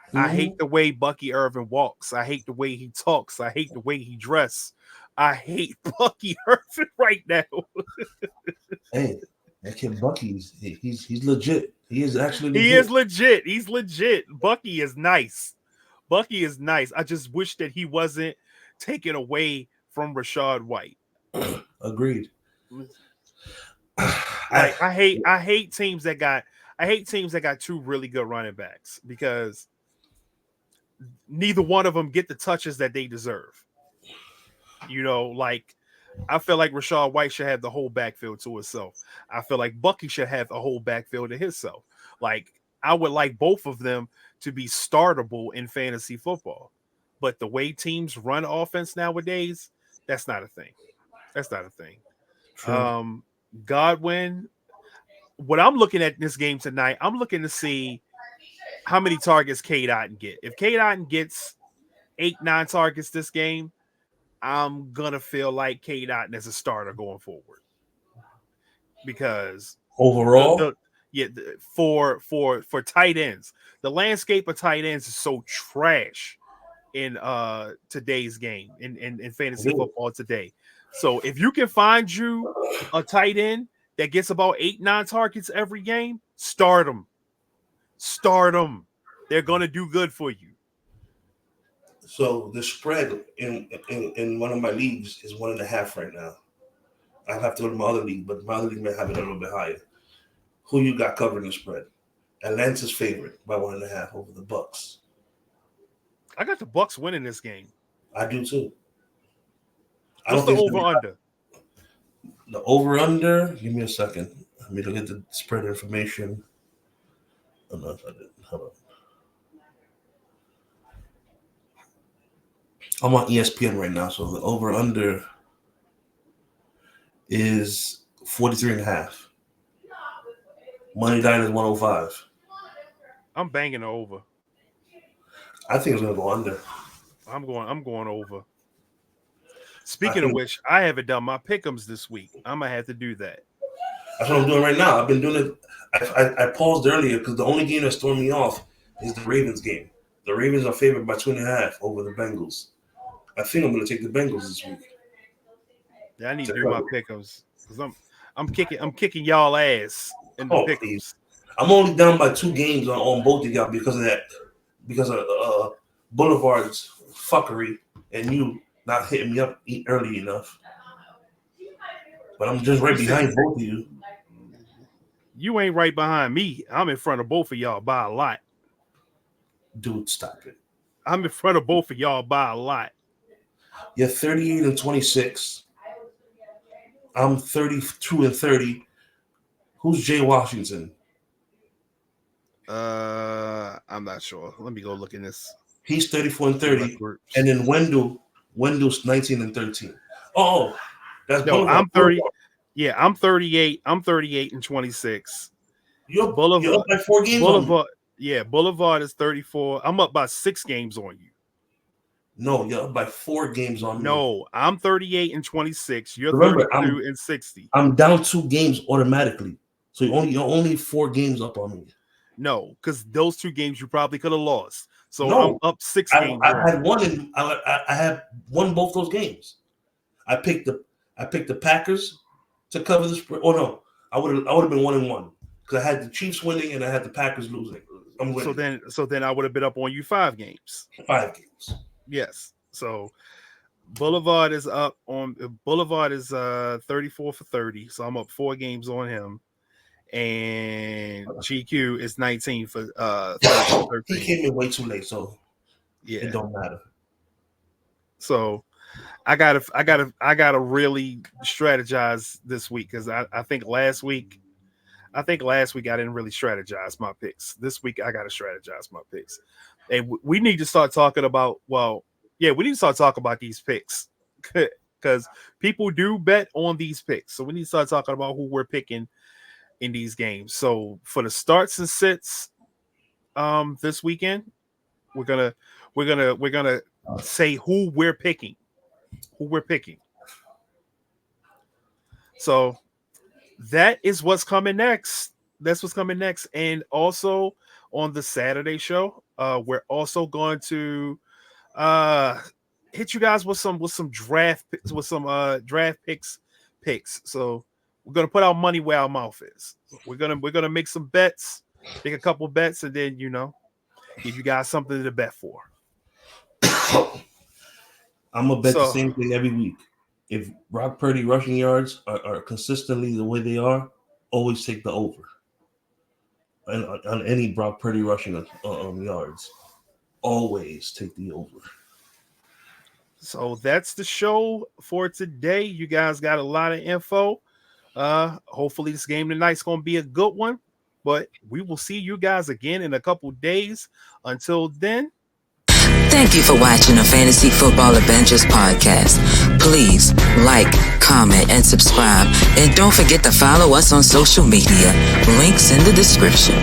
Mm-hmm. I hate the way Bucky Irvin walks. I hate the way he talks. I hate the way he dresses. I hate Bucky Irvin right now. Hey, that kid Bucky, he's legit. He is actually legit. He is legit. He's legit. Bucky is nice. I just wish that he wasn't taken away from Rachaad White. Agreed. Like I hate teams that got two really good running backs because neither one of them get the touches that they deserve. You know, like I feel like Rachaad White should have the whole backfield to himself. I feel like Bucky should have the whole backfield to himself. Like I would like both of them to be startable in fantasy football. But the way teams run offense nowadays, that's not a thing. True. Godwin, what I'm looking at this game tonight, I'm looking to see how many targets Cade Otton get. If Cade Otton gets 8-9 targets this game, I'm gonna feel like Cade Otton is a starter going forward. Because overall, for tight ends, the landscape of tight ends is so trash in today's game in fantasy football today. So if you can find you a tight end that gets about 8-9 targets every game, start them. They're gonna do good for you. So the spread in one of my leagues is 1.5 right now. I have to go to my other league, but my other league may have it a little bit higher. Who you got covering the spread? Atlanta's favorite by 1.5 over the Bucks. I got the Bucks winning this game. I do too. What's the over-under? The over-under, give me a second. Let me look at the spread information. I don't know if I did. Hold on. I'm on ESPN right now, so the over-under is 43.5. Money line is 105. I'm banging over. I think it's gonna go under. I'm going over. Speaking of which, I haven't done my pick'ems this week. I'm gonna have to do that. That's what I'm doing right now. I've been doing it. I paused earlier because the only game that's throwing me off is the Ravens game. The Ravens are favored by 2.5 over the Bengals. I think I'm going to take the Bengals this week. Yeah, I need to do my pick'ems because I'm kicking y'all ass in the pick'ems. Please. I'm only down by 2 games on both of y'all because of Boulevard's fuckery and you not hitting me up early enough. But I'm just right behind both of you. You ain't right behind me. I'm in front of both of y'all by a lot. Dude, stop it. I'm in front of both of y'all by a lot. You're 38-26. I'm 32-30. Who's Jay Washington? I'm not sure. Let me go look in this. He's 34-30. And then Wendell's 19-13. Oh, that's no. Boulevard. I'm 30. Yeah, I'm 38. I'm 38-26. You're up by 4 games Boulevard. Yeah, Boulevard is 34. I'm up by 6 games on you. No, you're up by 4 games on me. No, I'm 38-26. You're 32-60. I'm down 2 games automatically. So you're only 4 games up on me. No, because those 2 games you probably could have lost. So no, I'm up 6 games. I had won both those games. I picked the Packers to cover the spread. Oh no, I would have been 1-1 because I had the Chiefs winning and I had the Packers losing. I'm winning. So then I would have been up on you 5 games. 5 games. Yes. So Boulevard is up on Boulevard is 34 for 30. So I'm up 4 games on him. And GQ is 19 for 13. He came in way too late, so yeah, it don't matter. So I gotta really strategize this week because I think last week I didn't really strategize my picks. This week I gotta strategize my picks. And we need to start talking about we need to start talking about these picks because people do bet on these picks. So we need to start talking about who we're picking in these games. So for the starts and sits this weekend, we're gonna say who we're picking. So that is what's coming next. That's what's coming next. And also on the Saturday show, we're also going to hit you guys with some draft picks. So we're gonna put our money where our mouth is. We're gonna make some bets, make a couple bets, and then give you guys something to bet for. I'm gonna bet the same thing every week. If Brock Purdy rushing yards are consistently the way they are, always take the over. And on any Brock Purdy rushing yards, always take the over. So that's the show for today. You guys got a lot of info. Hopefully this game tonight's gonna be a good one. But we will see you guys again in a couple days. Until then. Thank you for watching the Fantasy Football Adventures podcast. Please like, comment, and subscribe. And don't forget to follow us on social media. Links in the description.